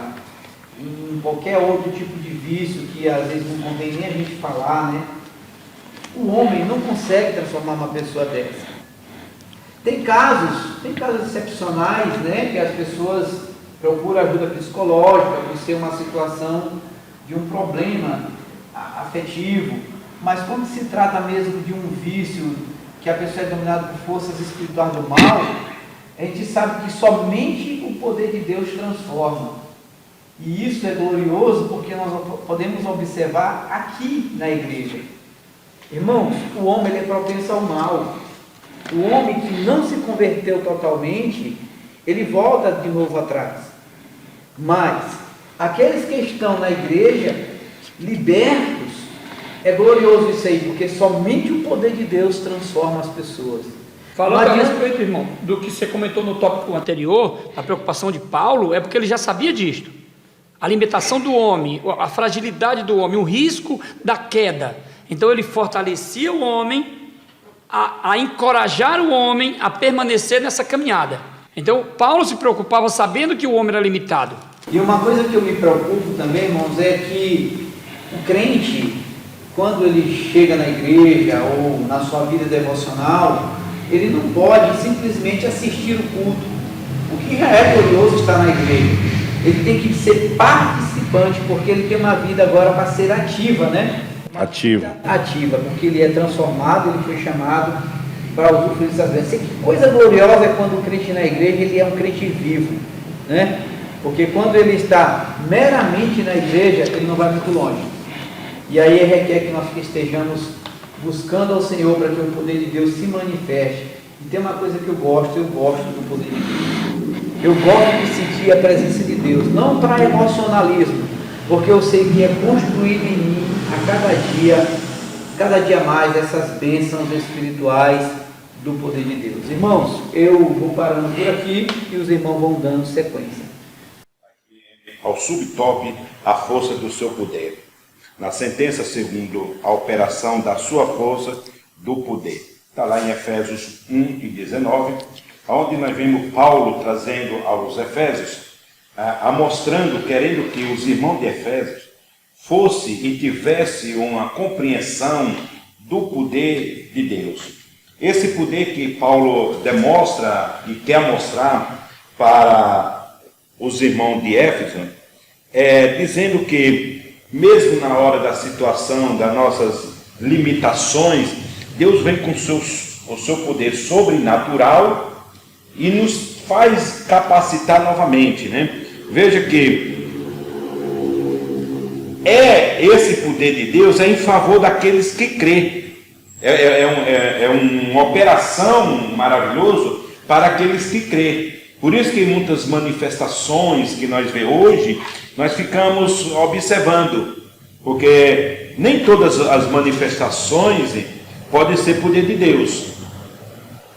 em qualquer outro tipo de vício, que às vezes não convém nem a gente falar, né? O homem não consegue transformar uma pessoa dessa. Tem casos excepcionais, né, que as pessoas procuram ajuda psicológica por ser uma situação de um problema afetivo, mas quando se trata mesmo de um vício que a pessoa é dominada por forças espirituais do mal, a gente sabe que somente o poder de Deus transforma. E isso é glorioso porque nós podemos observar aqui na igreja. Irmãos, o homem ele é propenso ao mal. O homem que não se converteu totalmente, ele volta de novo atrás. Mas aqueles que estão na igreja, libertos, é glorioso isso aí, porque somente o poder de Deus transforma as pessoas. Falando a respeito, irmão, do que você comentou no tópico anterior, a preocupação de Paulo, é porque ele já sabia disto. A limitação do homem, a fragilidade do homem, o risco da queda. Então ele fortalecia o homem, a encorajar o homem a permanecer nessa caminhada. Então Paulo se preocupava sabendo que o homem era limitado. E uma coisa que eu me preocupo também, irmãos, é que o crente, quando ele chega na igreja ou na sua vida devocional, ele não pode simplesmente assistir o culto. O que já é glorioso estar na igreja. Ele tem que ser participante, porque ele tem uma vida agora para ser ativa, né? Ativa, porque ele é transformado, ele foi chamado para usufruir dessas bênçãos. Que coisa gloriosa é quando o crente na igreja ele é um crente vivo, né? Porque quando ele está meramente na igreja, ele não vai muito longe. E aí requer que nós estejamos buscando ao Senhor para que o poder de Deus se manifeste. E tem uma coisa que eu gosto do poder de Deus. Eu gosto de sentir a presença de Deus, não para emocionalismo, porque eu sei que é construído em mim a cada dia mais essas bênçãos espirituais do poder de Deus. Irmãos, eu vou parando por aqui e os irmãos vão dando sequência. Ao subtop, a força do seu poder. Na sentença segundo a operação da sua força do poder. Está lá em Efésios 1 e 19, onde nós vemos Paulo trazendo aos Efésios, mostrando, querendo que os irmãos de Efésios fosse e tivesse uma compreensão do poder de Deus. Esse poder que Paulo demonstra e quer mostrar para os irmãos de Éfeso, dizendo que mesmo na hora da situação, das nossas limitações, Deus vem com o seu poder sobrenatural e nos faz capacitar novamente, né? Veja que esse poder de Deus é em favor daqueles que crêem. É uma operação maravilhosa para aqueles que crêem. Por isso que muitas manifestações que nós vemos hoje, nós ficamos observando, porque nem todas as manifestações podem ser poder de Deus.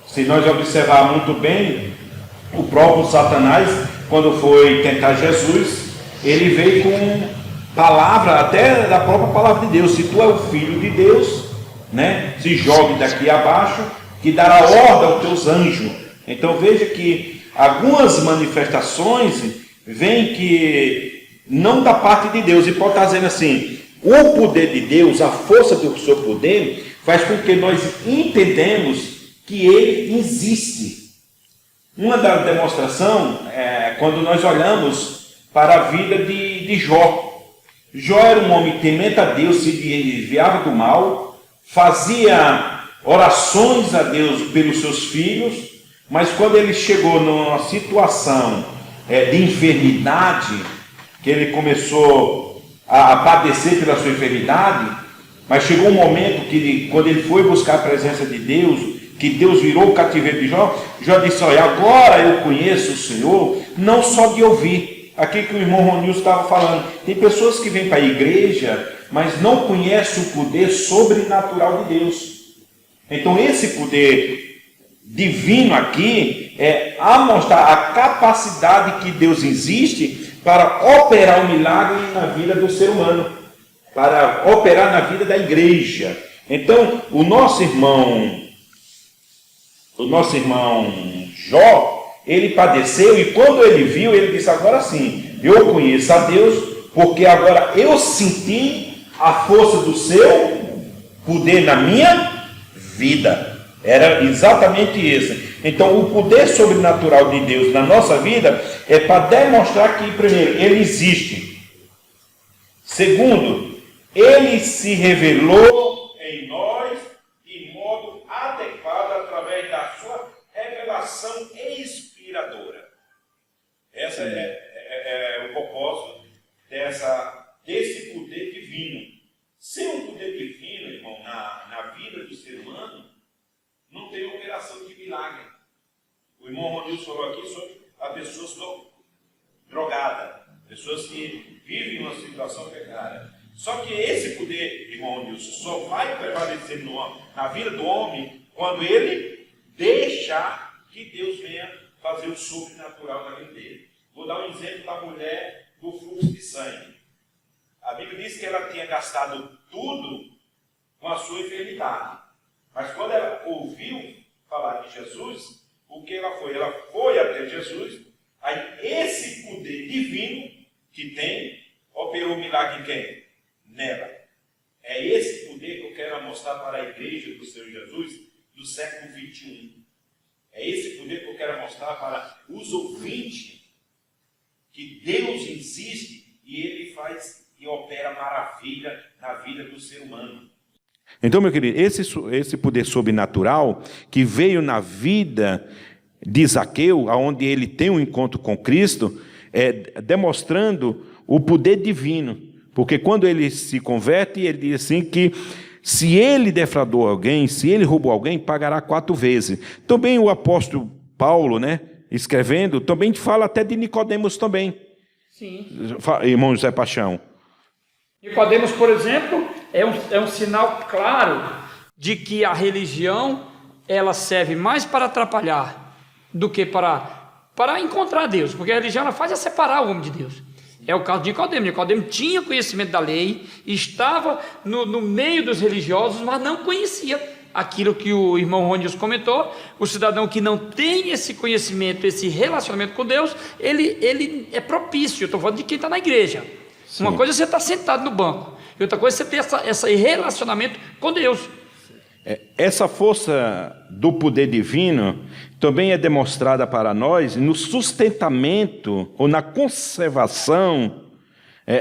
Se nós observar muito bem, o próprio Satanás, quando foi tentar Jesus, ele veio com palavra, até da própria palavra de Deus. Se tu é o filho de Deus, né, se jogue daqui abaixo, que dará ordem aos teus anjos. Então veja que algumas manifestações vêm que não da parte de Deus, e pode estar dizendo assim, o poder de Deus, a força do seu poder, faz com que nós entendemos que ele existe. Uma das demonstrações é quando nós olhamos para a vida de Jó. Jó era um homem temente a Deus, se desviava do mal, fazia orações a Deus pelos seus filhos, mas quando ele chegou numa situação de enfermidade, que ele começou a padecer pela sua enfermidade, mas chegou um momento que quando ele foi buscar a presença de Deus, que Deus virou o cativeiro de Jó, Jó disse, olha, agora eu conheço o Senhor, não só de ouvir, aqui que o irmão Ronilson estava falando, tem pessoas que vêm para a igreja, mas não conhecem o poder sobrenatural de Deus. Então esse poder divino aqui é a mostrar a capacidade que Deus existe para operar o milagre na vida do ser humano, para operar na vida da igreja. Então o nosso irmão Jó, ele padeceu, e quando ele viu, ele disse, agora sim, eu conheço a Deus, porque agora eu senti a força do seu poder na minha vida. Era exatamente isso. Então o poder sobrenatural de Deus na nossa vida é para demonstrar que, primeiro, ele existe. Segundo, ele se revelou em nós de modo adequado através da sua revelação inspiradora. Essa é o propósito desse poder divino. Sem o poder divino, irmão, na vida do ser humano, não tem operação de milagre. O irmão Ronilson falou aqui sobre as pessoas drogadas, pessoas que vivem uma situação precária. Só que esse poder, irmão Ronilson, só vai prevalecer na vida do homem quando ele deixar que Deus venha fazer o sobrenatural na vida dele. Vou dar um exemplo da mulher do fluxo de sangue. A Bíblia diz que ela tinha gastado tudo com a sua enfermidade. Mas quando ela ouviu falar de Jesus, o que ela foi? Ela foi até Jesus, aí esse poder divino que tem, operou o milagre em quem? Nela. É esse poder que eu quero mostrar para a igreja do Senhor Jesus do século 21. É esse poder que eu quero mostrar para os ouvintes, que Deus existe e Ele faz e opera maravilha na vida do ser humano. Então, meu querido, esse poder sobrenatural que veio na vida de Zaqueu, onde ele tem um encontro com Cristo, demonstrando o poder divino. Porque quando ele se converte, ele diz assim que se ele defraudou alguém, se ele roubou alguém, pagará 4 vezes. Também o apóstolo Paulo, né, escrevendo, também fala até de Nicodemos também. Sim. Irmão José Paixão. Nicodemos, por exemplo, é um sinal claro de que a religião ela serve mais para atrapalhar do que para encontrar Deus, porque a religião ela faz separar o homem de Deus. É o caso de Nicodemos. Nicodemos tinha conhecimento da lei, estava no meio dos religiosos, mas não conhecia aquilo que o irmão Rônius comentou. O cidadão que não tem esse conhecimento, esse relacionamento com Deus, ele é propício. Eu estou falando de quem está na igreja. Sim. Uma coisa é você estar sentado no banco, e outra coisa é você ter esse relacionamento com Deus. Essa força do poder divino também é demonstrada para nós no sustentamento ou na conservação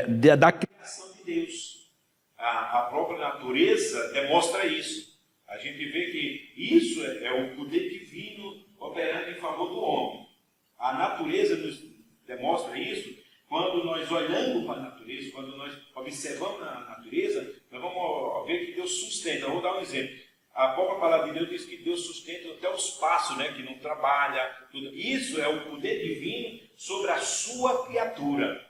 da criação de Deus. A própria natureza demonstra isso. A gente vê que isso é o poder divino operando em favor do homem. A natureza nos demonstra isso quando nós olhamos para a natureza, quando nós observamos a natureza, nós vamos ver que Deus sustenta. Eu vou dar um exemplo. A própria palavra de Deus diz que Deus sustenta até os passos, né, que não trabalha. Tudo. Isso é o poder divino sobre a sua criatura,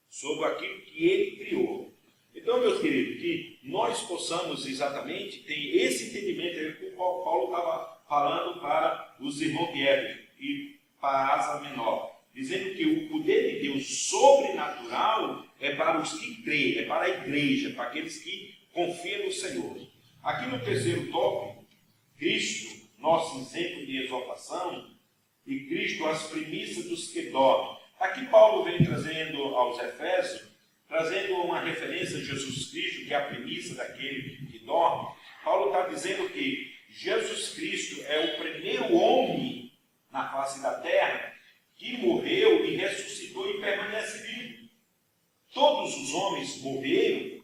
sobre aquilo que Ele criou. Então, meus queridos, que nós possamos exatamente ter esse entendimento que o Paulo estava falando para os irmãos de Éfeso e para a Ásia Menor, dizendo que o poder de Deus sobrenatural é para os que creem, é para a igreja, para aqueles que confiam no Senhor. Aqui no terceiro tópico, Cristo, nosso exemplo de exaltação, e Cristo, as primícias dos que dormem. Aqui Paulo vem trazendo aos Efésios, trazendo uma referência a Jesus Cristo, que é a primícia daquele que dorme. Paulo está dizendo que Jesus Cristo é o primeiro homem na face da terra que morreu e ressuscitou e permanece vivo. Todos os homens morreram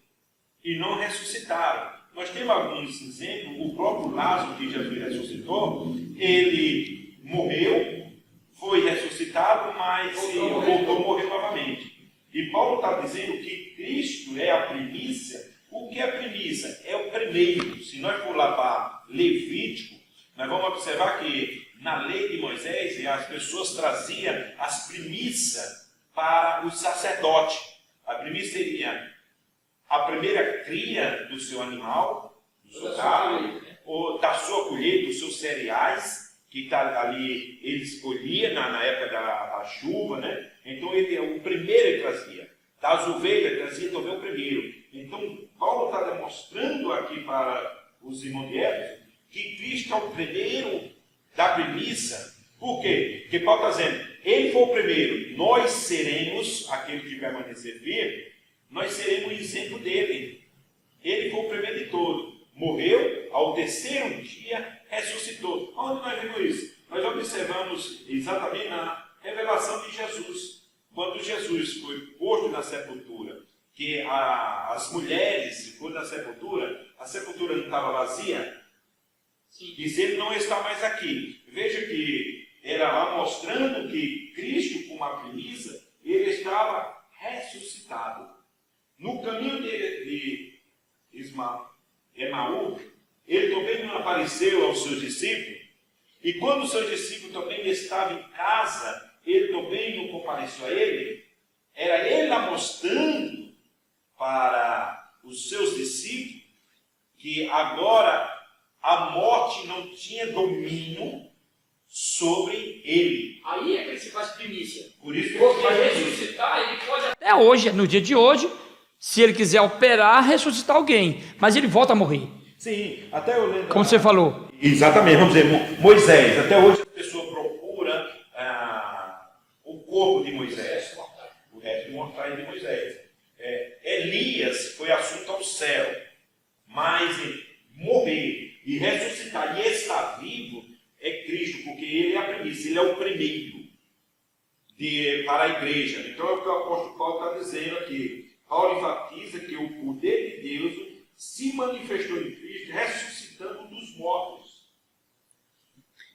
e não ressuscitaram. Nós temos alguns exemplos. O próprio Lázaro, que Jesus ressuscitou, ele morreu, foi ressuscitado, mas voltou a morrer novamente. E Paulo está dizendo que Cristo é a primícia. O que é a primícia? É o primeiro. Se nós for lá para Levítico, nós vamos observar que na lei de Moisés as pessoas traziam as primícias para o sacerdote. A primícia seria a primeira cria do seu animal, do seu gado, ou da sua colheita, dos seus cereais, que tá ali ele escolhia na época da chuva, né? Então o primeiro ele trazia. Das ovelhas ele trazia também o primeiro. Então Paulo está demonstrando aqui para os irmãos de Éfeso que Cristo é o primeiro da primícia. Por quê? Porque Paulo está dizendo, ele foi o primeiro, nós seremos, aquele que permanecer firme, nós seremos o exemplo dele. Ele foi o primeiro de todos. Morreu, ao terceiro dia ressuscitou. Onde nós vemos isso? Nós observamos exatamente na revelação de Jesus. Quando Jesus foi posto na sepultura, que as mulheres foram na sepultura, a sepultura não estava vazia. E se ele não está mais aqui, veja que era lá mostrando que Cristo, como a primícia, ele estava ressuscitado. No caminho de Emaú, ele também não apareceu aos seus discípulos, e quando os seus discípulos também estavam em casa, ele também não compareceu a ele. Era ele lá mostrando para os seus discípulos que agora a morte não tinha domínio sobre ele. Aí é que ele se faz primícia. Por isso que para ressuscitar, ele pode até hoje, no dia de hoje, se ele quiser operar, ressuscitar alguém, mas ele volta a morrer. Sim, até eu lembro. Como você falou. Exatamente, vamos dizer, Moisés. Até hoje a pessoa procura o corpo de Moisés, o resto mortais de Moisés. Elias foi assunto ao céu, mas morrer e ressuscitar e estar vivo é Cristo, porque ele é a primícia, ele é o primeiro para a igreja. Então é o que o apóstolo Paulo está dizendo aqui. Paulo enfatiza que o poder de Deus se manifestou em Cristo, ressuscitando dos mortos.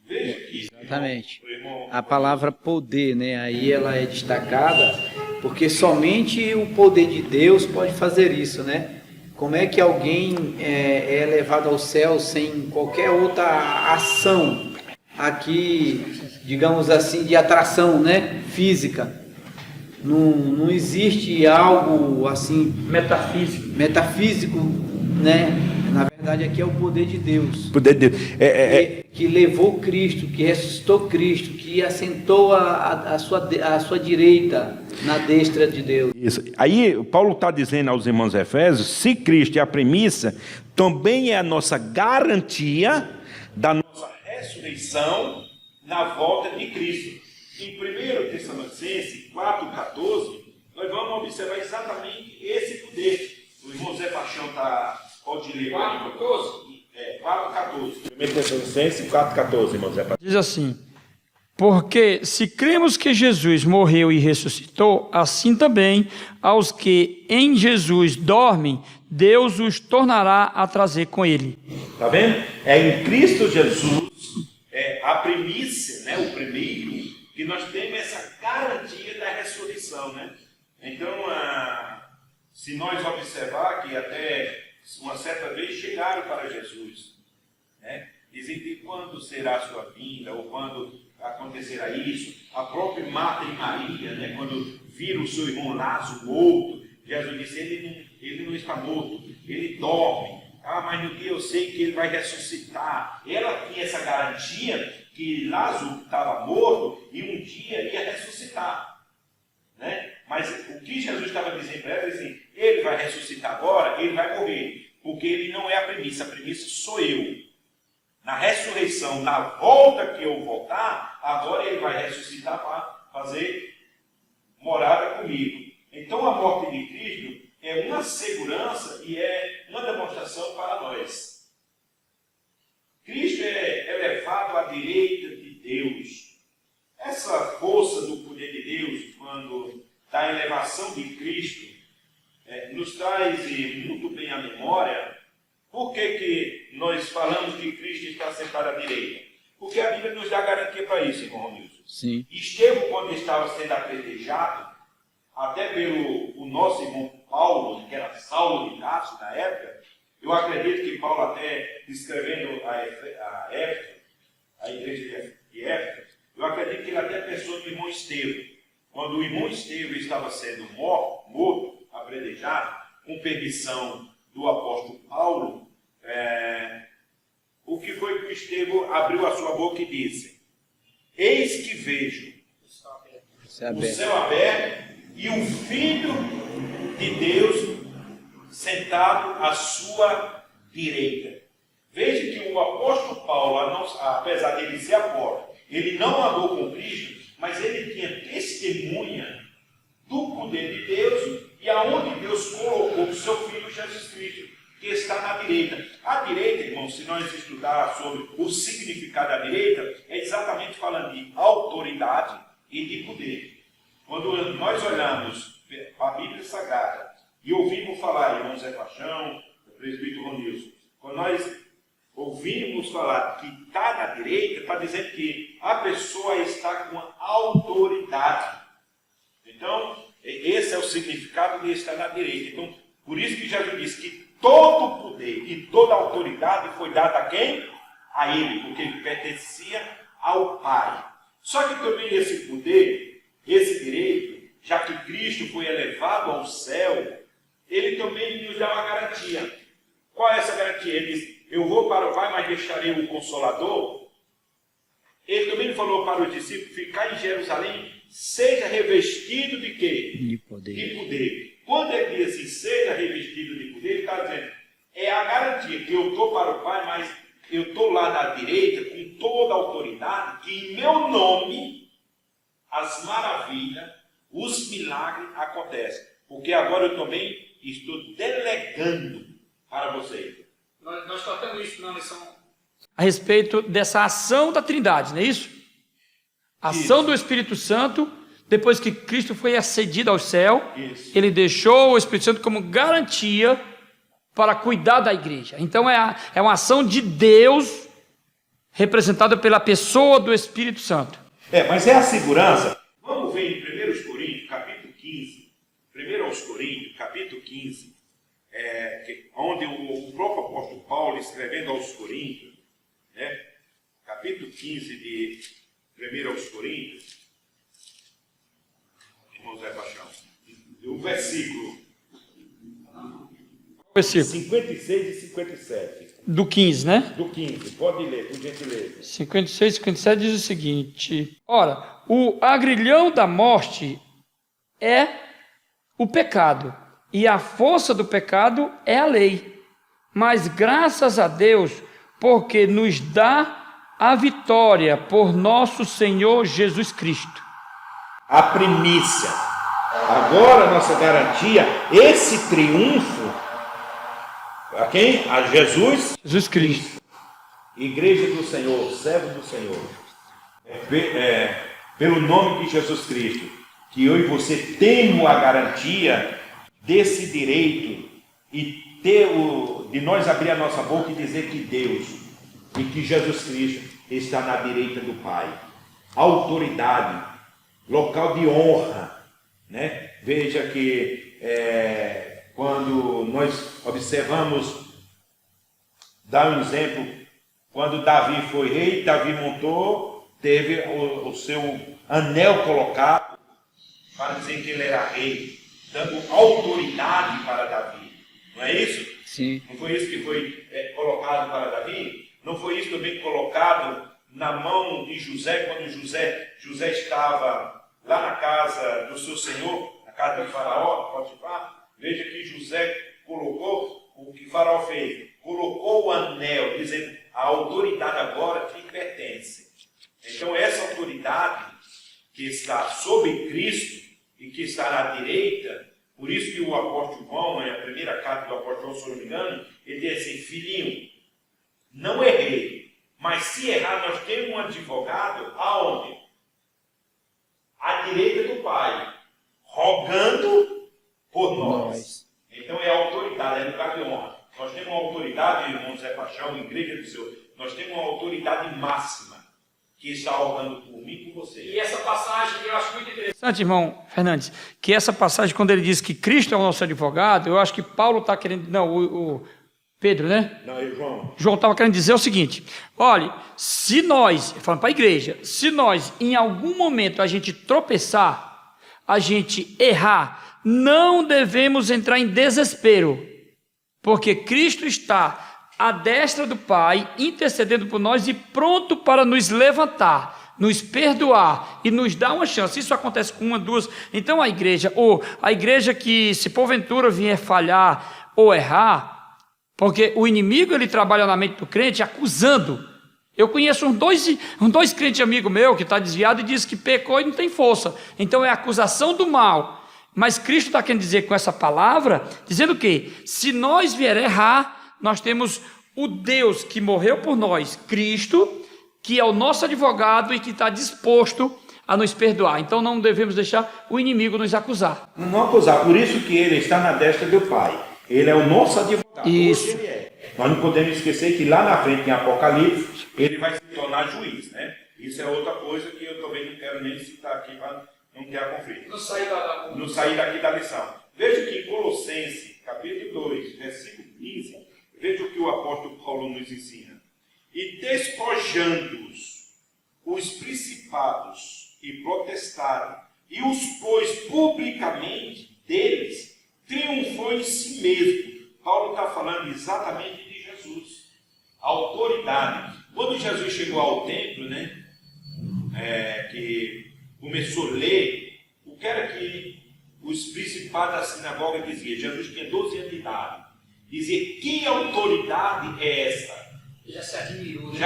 Veja que... Exatamente. Irmão, A palavra poder, né? Aí ela é destacada, porque somente o poder de Deus pode fazer isso, né? Como é que alguém é levado ao céu sem qualquer outra ação aqui, digamos assim, de atração, né? Física? Não existe algo assim metafísico, né? Na verdade, aqui é o poder de Deus. poder de Deus. Que levou Cristo, que ressuscitou Cristo, que assentou a sua direita na destra de Deus. Isso. Aí Paulo está dizendo aos irmãos Efésios, se Cristo é a premissa, também é a nossa garantia da nossa ressurreição na volta de Cristo. Em 1 Tessalonicenses 4,14, nós vamos observar exatamente esse poder. O irmão Zé Paixão pode ler. 4,14? 4,14. 1 Tessalonicenses 4,14, irmão Zé Paixão. Diz assim: porque se cremos que Jesus morreu e ressuscitou, assim também aos que em Jesus dormem, Deus os tornará a trazer com ele. Está vendo? É em Cristo Jesus, a premissa, né, o primeiro, que nós temos essa garantia da ressurreição, né? Então, se nós observar que até uma certa vez chegaram para Jesus, né? Dizem quando será a sua vinda, ou quando acontecerá isso. A própria Marta e Maria, né, quando viram o seu irmão Lázaro morto, Jesus disse, ele não está morto, ele dorme. Mas no dia eu sei que ele vai ressuscitar. Ela tinha essa garantia que Lázaro estava morto e um dia ia ressuscitar, né? Mas o que Jesus estava dizendo para ela, assim, ele vai ressuscitar agora, ele vai morrer, porque ele não é a premissa sou eu. Na ressurreição, na volta que eu voltar, agora ele vai ressuscitar para fazer morada comigo. Então a morte de Cristo é uma segurança e é uma demonstração para nós. Cristo é levado à direita de Deus. Essa força do poder de Deus, quando da elevação de Cristo, nos traz muito bem à memória. Por que nós falamos que Cristo está sentado à direita? Porque a Bíblia nos dá garantia para isso, irmão Ronilson. Sim. Estevão, quando estava sendo apedrejado, até pelo nosso irmão Paulo, que era Saulo de Tarso na época, eu acredito que Paulo, até escrevendo a Éfeso, a igreja de Éfeso, eu acredito que ele até pensou no irmão Estevão. Quando o irmão Estevão estava sendo morto, apedrejado, com permissão do apóstolo Paulo, o que foi que o Estevão abriu a sua boca e disse: eis que vejo o céu aberto e o Filho de Deus sentado à sua direita. Veja que o apóstolo Paulo, apesar de ele ser apóstolo, ele não andou com Cristo, mas ele tinha testemunha do poder de Deus e aonde Deus colocou o seu Filho Jesus Cristo, que está na direita. A direita, irmão, se nós estudar sobre o significado da direita, é exatamente falando de autoridade e de poder. Quando nós olhamos para a Bíblia Sagrada e ouvimos falar, irmão Zé Paixão, o presbítero Ronilson, quando nós ouvimos falar que está na direita, está dizendo que a pessoa está com autoridade. Então, esse é o significado de estar na direita. Então, por isso que Jesus disse que todo o poder e toda a autoridade foi dada a quem? A ele, porque ele pertencia ao Pai. Só que também esse poder, esse direito, já que Cristo foi elevado ao céu, ele também nos dá uma garantia. Qual é essa garantia? Ele diz: eu vou para o Pai, mas deixarei o Consolador. Ele também falou para os discípulos: ficar em Jerusalém, seja revestido de quê? De poder. De poder. Quando ele diz assim, seja revestido de poder, ele está dizendo, é a garantia que eu estou para o Pai, mas eu estou lá na direita com toda a autoridade, que em meu nome as maravilhas, os milagres acontecem. Porque agora eu também estou delegando para vocês. Nós tratamos isso na lição a respeito dessa ação da Trindade, não é isso? Ação do Espírito Santo, depois que Cristo foi ascendido ao céu, ele deixou o Espírito Santo como garantia para cuidar da igreja. Então é uma ação de Deus representada pela pessoa do Espírito Santo. Mas é a segurança. Vamos ver em 1 Coríntios, capítulo 15. 1 Coríntios, capítulo 15, onde o próprio apóstolo Paulo, escrevendo aos Coríntios, né, capítulo 15 de 1 Coríntios, irmão Zé Paixão, o versículo 56 e 57. Do 15, né? Do 15, pode ler, por gentileza. 56 e 57 diz o seguinte: ora, o agrilhão da morte é o pecado, e a força do pecado é a lei. Mas graças a Deus, porque nos dá a vitória por nosso Senhor Jesus Cristo. A primícia. Agora, nossa garantia, esse triunfo, a quem? A Jesus? Jesus Cristo. Igreja do Senhor, servo do Senhor. Pelo nome de Jesus Cristo, que eu e você temos a garantia desse direito e de nós abrir a nossa boca e dizer que Deus e que Jesus Cristo está na direita do Pai. Autoridade, local de honra, né? Veja que quando nós observamos, dá um exemplo, quando Davi foi rei, Davi montou, teve o seu anel colocado para dizer que ele era rei, dando autoridade para Davi. Não é isso? Sim. Não foi isso que foi colocado para Davi? Não foi isso também colocado na mão de José, quando José estava lá na casa do seu senhor, na casa de Faraó, Potifar? Veja que José colocou, o que Faraó fez, colocou o anel, dizendo, a autoridade agora te pertence. Então essa autoridade que está sobre Cristo e que está na direita, por isso que o apóstolo João, a primeira carta do apóstolo João, se não me engano, ele diz assim: filhinho, não errei, mas se errar, nós temos um advogado aonde? À direita do Pai, rogando por nós. Então é a autoridade, é lugar de honra. Nós temos uma autoridade, irmão Zé Paixão, igreja do Senhor, nós temos uma autoridade máxima que está rogando por mim e por você. E essa passagem eu acho muito interessante, irmão Fernandes, que essa passagem, quando ele diz que Cristo é o nosso advogado, eu acho que Paulo está querendo, não, o Pedro, né? Não, é João. João estava querendo dizer o seguinte: olha, se nós, falando para a igreja, se nós em algum momento a gente tropeçar, a gente errar, não devemos entrar em desespero, porque Cristo está à destra do Pai, intercedendo por nós e pronto para nos levantar, nos perdoar e nos dar uma chance. Isso acontece com uma, duas. Então a igreja que se porventura vier falhar ou errar, porque o inimigo ele trabalha na mente do crente acusando. Eu conheço uns dois crentes amigos meus que está desviado e diz que pecou e não tem força. Então é a acusação do mal. Mas Cristo está querendo dizer com essa palavra, dizendo que se nós vier errar, nós temos o Deus que morreu por nós, Cristo, que é o nosso advogado e que está disposto a nos perdoar. Então não devemos deixar o inimigo nos acusar. Não acusar, por isso que ele está na destra do Pai. Ele é o nosso advogado. Isso. Hoje ele é. Nós não podemos esquecer que lá na frente, em Apocalipse, ele vai se tornar juiz, né? Isso é outra coisa que eu também não quero nem citar aqui para não criar conflito. Não sair daqui da lição. Veja que em Colossenses, capítulo 2, versículo 15, veja o que o apóstolo Paulo nos ensina. E despojando-os, os principados e potestades, e os pôs publicamente deles, triunfou em si mesmo. Paulo está falando exatamente de Jesus. A autoridade. Quando Jesus chegou ao templo, né, que começou a ler, o que era que os principados da sinagoga diziam? Jesus tinha 12 anos de idade. Dizia, que autoridade é essa? Já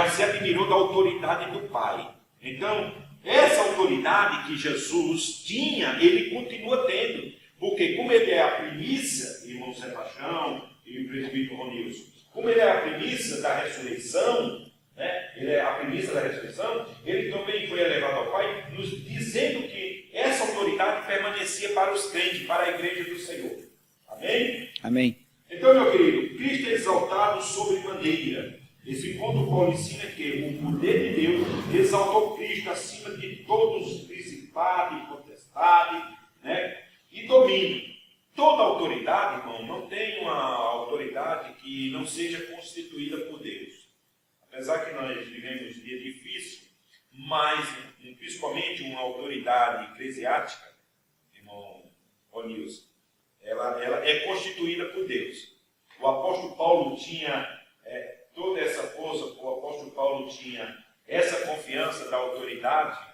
se admirou da autoridade do Pai. Então, essa autoridade que Jesus tinha, ele continua tendo. Porque como ele é a primícia, irmão Zé Paixão e o presbítero Ronilson, como ele é a primícia da ressurreição, né? Ele é a primícia da ressurreição, ele também foi elevado ao Pai, nos dizendo que essa autoridade permanecia para os crentes, para a igreja do Senhor. Amém? Amém. Então, meu querido, exaltado sobremaneira. Esse ponto Paulo ensina que o poder de Deus exaltou Cristo acima de todos os principados e potestades, né? E domínio. Toda autoridade, irmão, não tem uma autoridade que não seja constituída por Deus. Apesar que nós vivemos um dia difícil, mas principalmente uma autoridade eclesiástica, irmão Onilson, ela é constituída por Deus. O apóstolo Paulo tinha toda essa força, o apóstolo Paulo tinha essa confiança da autoridade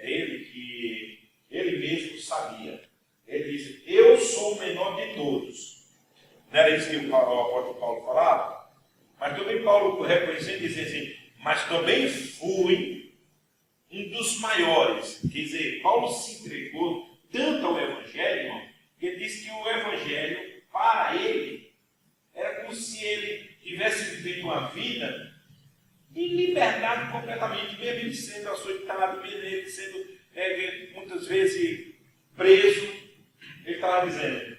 dele, que ele mesmo sabia. Ele disse: eu sou o menor de todos. Não era isso que o apóstolo Paulo falava? Mas também Paulo reconhecendo e dizia assim: mas também fui um dos maiores. Quer dizer, Paulo se entregou tanto ao Evangelho, irmão, que ele disse que o Evangelho, para ele, era como se ele tivesse vivido uma vida de liberdade completamente, mesmo ele sendo açoitado, mesmo ele sendo muitas vezes preso. Ele estava dizendo: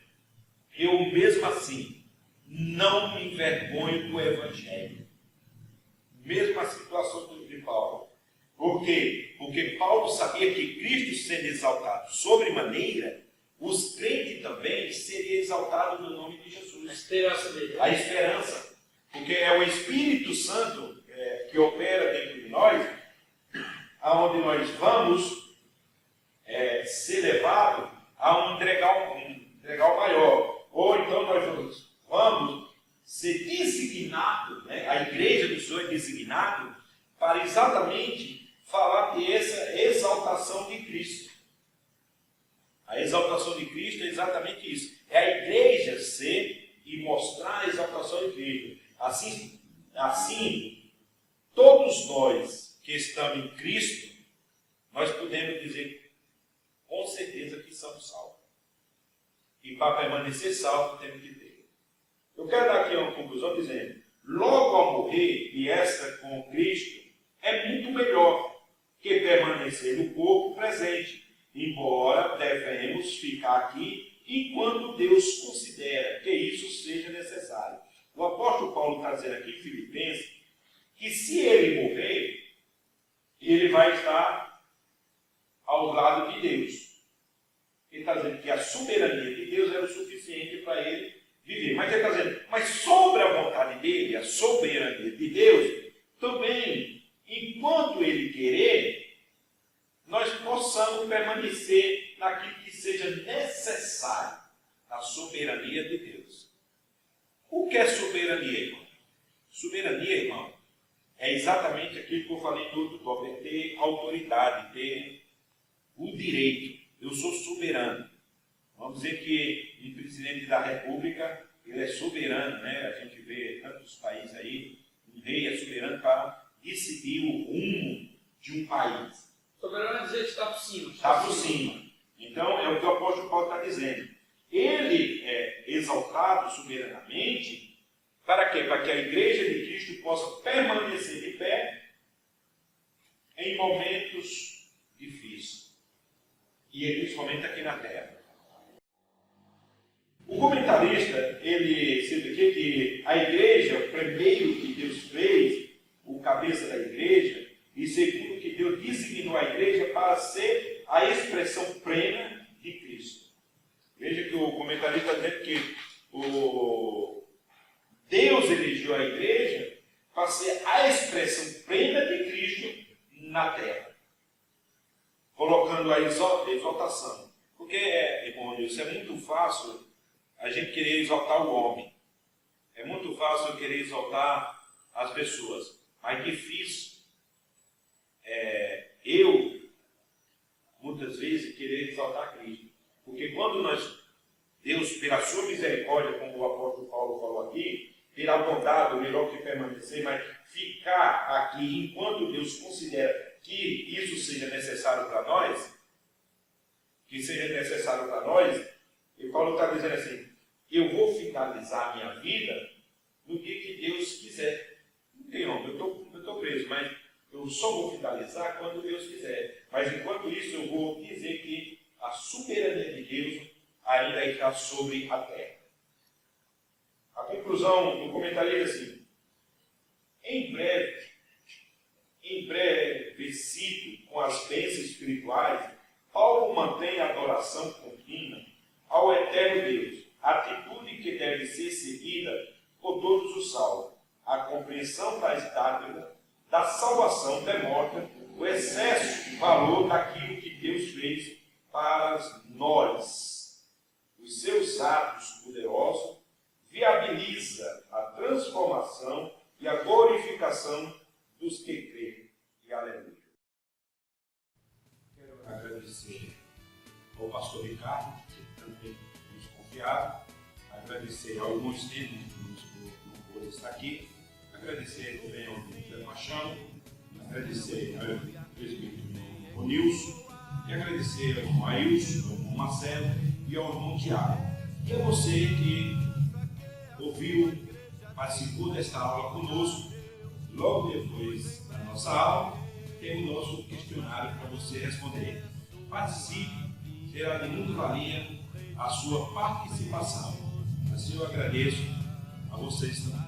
eu mesmo assim não me envergonho do Evangelho. Mesmo a situação de Paulo. Por quê? Porque Paulo sabia que Cristo sendo exaltado sobremaneira, os crentes também seriam exaltados no nome de Jesus. A esperança dele. A esperança. Porque é o Espírito Santo que opera dentro de nós, aonde nós vamos ser levados a um degrau maior. Ou então nós vamos ser designados, né? A igreja do Senhor é designado para exatamente falar dessa exaltação de Cristo. A exaltação de Cristo é exatamente isso. É a igreja ser e mostrar a exaltação de Cristo. Assim, todos nós que estamos em Cristo, nós podemos dizer com certeza que somos salvos. E para permanecer salvo, temos que ter. Eu quero dar aqui uma conclusão dizendo: logo ao morrer e esta com Cristo, é muito melhor que permanecer no corpo presente, embora devemos ficar aqui enquanto Deus considera que isso seja necessário. O apóstolo Paulo está dizendo aqui em Filipenses que se ele morrer, ele vai estar ao lado de Deus. Ele está dizendo que a soberania de Deus era o suficiente para ele viver. Mas ele está dizendo, mas sobre a vontade dele, a soberania de Deus, também, enquanto ele querer, nós possamos permanecer naquilo que seja necessário, na soberania de Deus. O que é soberania, irmão? Soberania, irmão, é exatamente aquilo que eu falei no outro tópico, é ter autoridade, ter o direito. Eu sou soberano. Vamos dizer que o presidente da República, ele é soberano, né? A gente vê tantos países aí, o rei é soberano para decidir o rumo de um país. Soberano é dizer que está por cima. Está por cima. Então, é o que o apóstolo Paulo está dizendo. Ele é exaltado soberanamente, para quê? Para que a igreja de Cristo possa permanecer de pé em momentos difíceis. E principalmente aqui na terra. O comentarista, ele cita aqui que a igreja, primeiro que Deus fez, o cabeça da igreja, e segundo que Deus designou a igreja para ser a expressão plena de Cristo. Veja que o comentarista está dizendo que Deus elegeu a igreja para ser a expressão plena de Cristo na terra. Colocando a exaltação. Porque, irmão, isso é muito fácil a gente querer exaltar o homem. É muito fácil eu querer exaltar as pessoas. Mas difícil eu, muitas vezes, querer exaltar Cristo. Porque quando Deus, pela sua misericórdia, como o apóstolo Paulo falou aqui, terá bondade, o melhor que permanecer, mas ficar aqui enquanto Deus considera que isso seja necessário para nós, e Paulo está dizendo assim, eu vou finalizar a minha vida no dia que Deus quiser. Não tem nome, eu estou preso, mas eu só vou finalizar quando Deus quiser. Mas enquanto isso eu vou dizer que a soberania de Deus ainda está sobre a terra. A A conclusão do comentário é assim: em breve, com as bênçãos espirituais, Paulo mantém a adoração contínua ao eterno Deus, atitude que deve ser seguida por todos os salvos. A compreensão das dádivas da salvação demonstra o excesso de valor daquilo que Deus fez para nós. Os seus atos poderosos viabiliza a transformação e a glorificação dos que creem. E aleluia. Quero agradecer ao pastor Ricardo, que também nos confiaram, agradecer ao irmão Estevam, que não pôde estar aqui, agradecer também ao Ministério Machado, agradecer ao presbítero Nilson, e agradecer ao irmão Ailson, ao irmão Marcelo e ao irmão Tiago. E a você que ouviu, participou desta aula conosco. Logo depois da nossa aula, tem o nosso questionário para você responder. Participe, será de muita valia a sua participação. Assim eu agradeço a vocês também.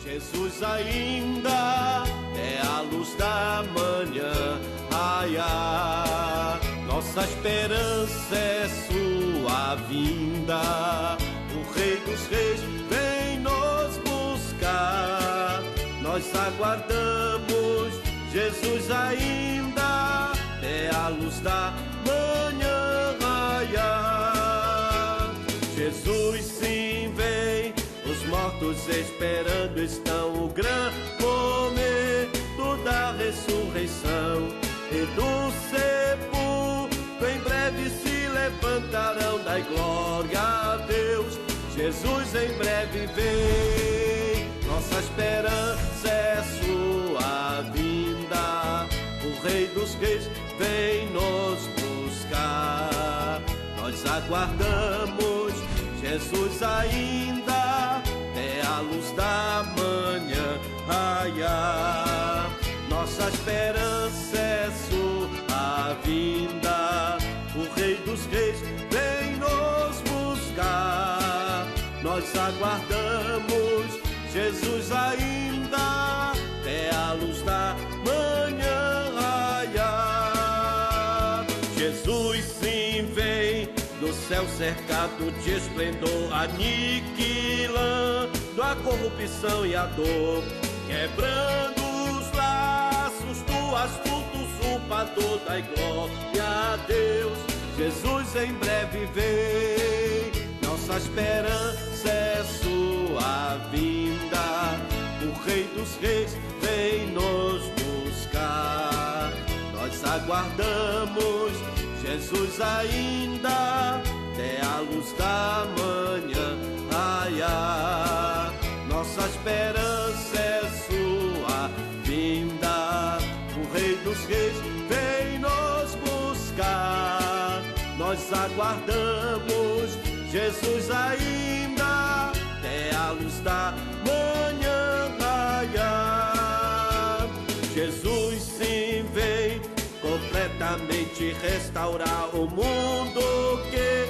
Jesus ainda é a luz da manhã, ai, ai. Nossa esperança é sua vinda, o Rei dos Reis vem nos buscar. Nós aguardamos, Jesus ainda é a luz da manhã, ai, ai. Jesus sim vem, os mortos esperando estão o grande momento da ressurreição. E do sepulcro em breve se levantarão, dai glória a Deus, Jesus em breve vem. Nossa esperança é sua vinda, o Rei dos Reis vem nos buscar. Nós aguardamos, Jesus ainda é a luz da manhã, ai, ai. Nossa esperança é sua vinda, o Rei dos Reis vem nos buscar. Nós aguardamos, Jesus ainda é a luz da manhã, ai, ai. Jesus sim vem do céu cercado de esplendor, aniquilando a corrupção e a dor, quebrando os laços do asfalto usurpador, dai glória a Deus, Jesus em breve vem. Nossa esperança é sua vinda, o Rei dos Reis vem nos buscar. Nós aguardamos, Jesus ainda é a luz da manhã, ai, ai. Nossa esperança é sua vinda, o Rei dos Reis vem nos buscar. Nós aguardamos, Jesus ainda é a luz da manhã, ai, ai. Jesus sim vem completamente restaurar o mundo que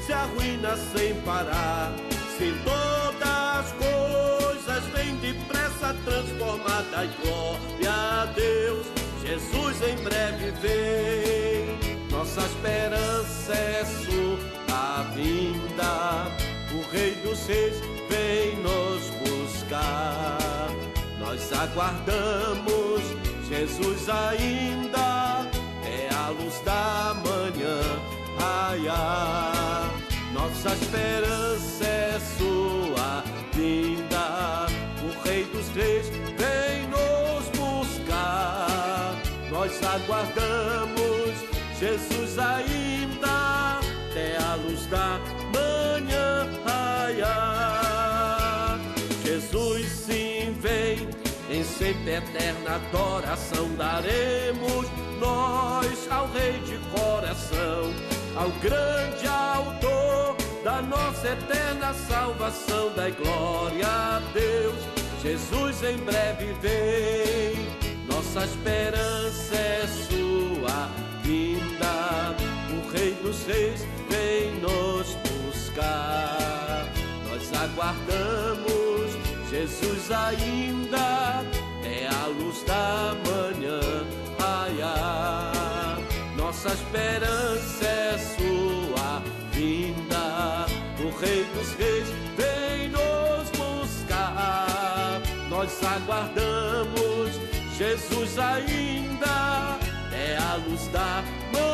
se arruína sem parar. Se todas as coisas vêm depressa transformadas, glória a Deus, Jesus em breve vem. Nossa esperança é sua vinda, o Rei dos Reis vem nos buscar. Nós aguardamos, Jesus ainda é a luz da manhã, ai, ai. Nossa esperança é sua vinda, o Rei dos Reis vem nos buscar. Nós aguardamos, Jesus ainda é a luz da manhã, ai, ai. Jesus sim vem, em sempre eterna adoração daremos nós ao Rei de coração, ao grande autor da nossa eterna salvação. Dai glória a Deus, Jesus em breve vem. Nossa esperança é sua vinda, o Rei dos Reis vem nos buscar. Nós aguardamos, Jesus ainda é a luz da manhã. Ai, ai, nossa esperança é sua vinda. O Rei dos Reis vem nos buscar. Nós aguardamos, Jesus ainda é a luz da manhã.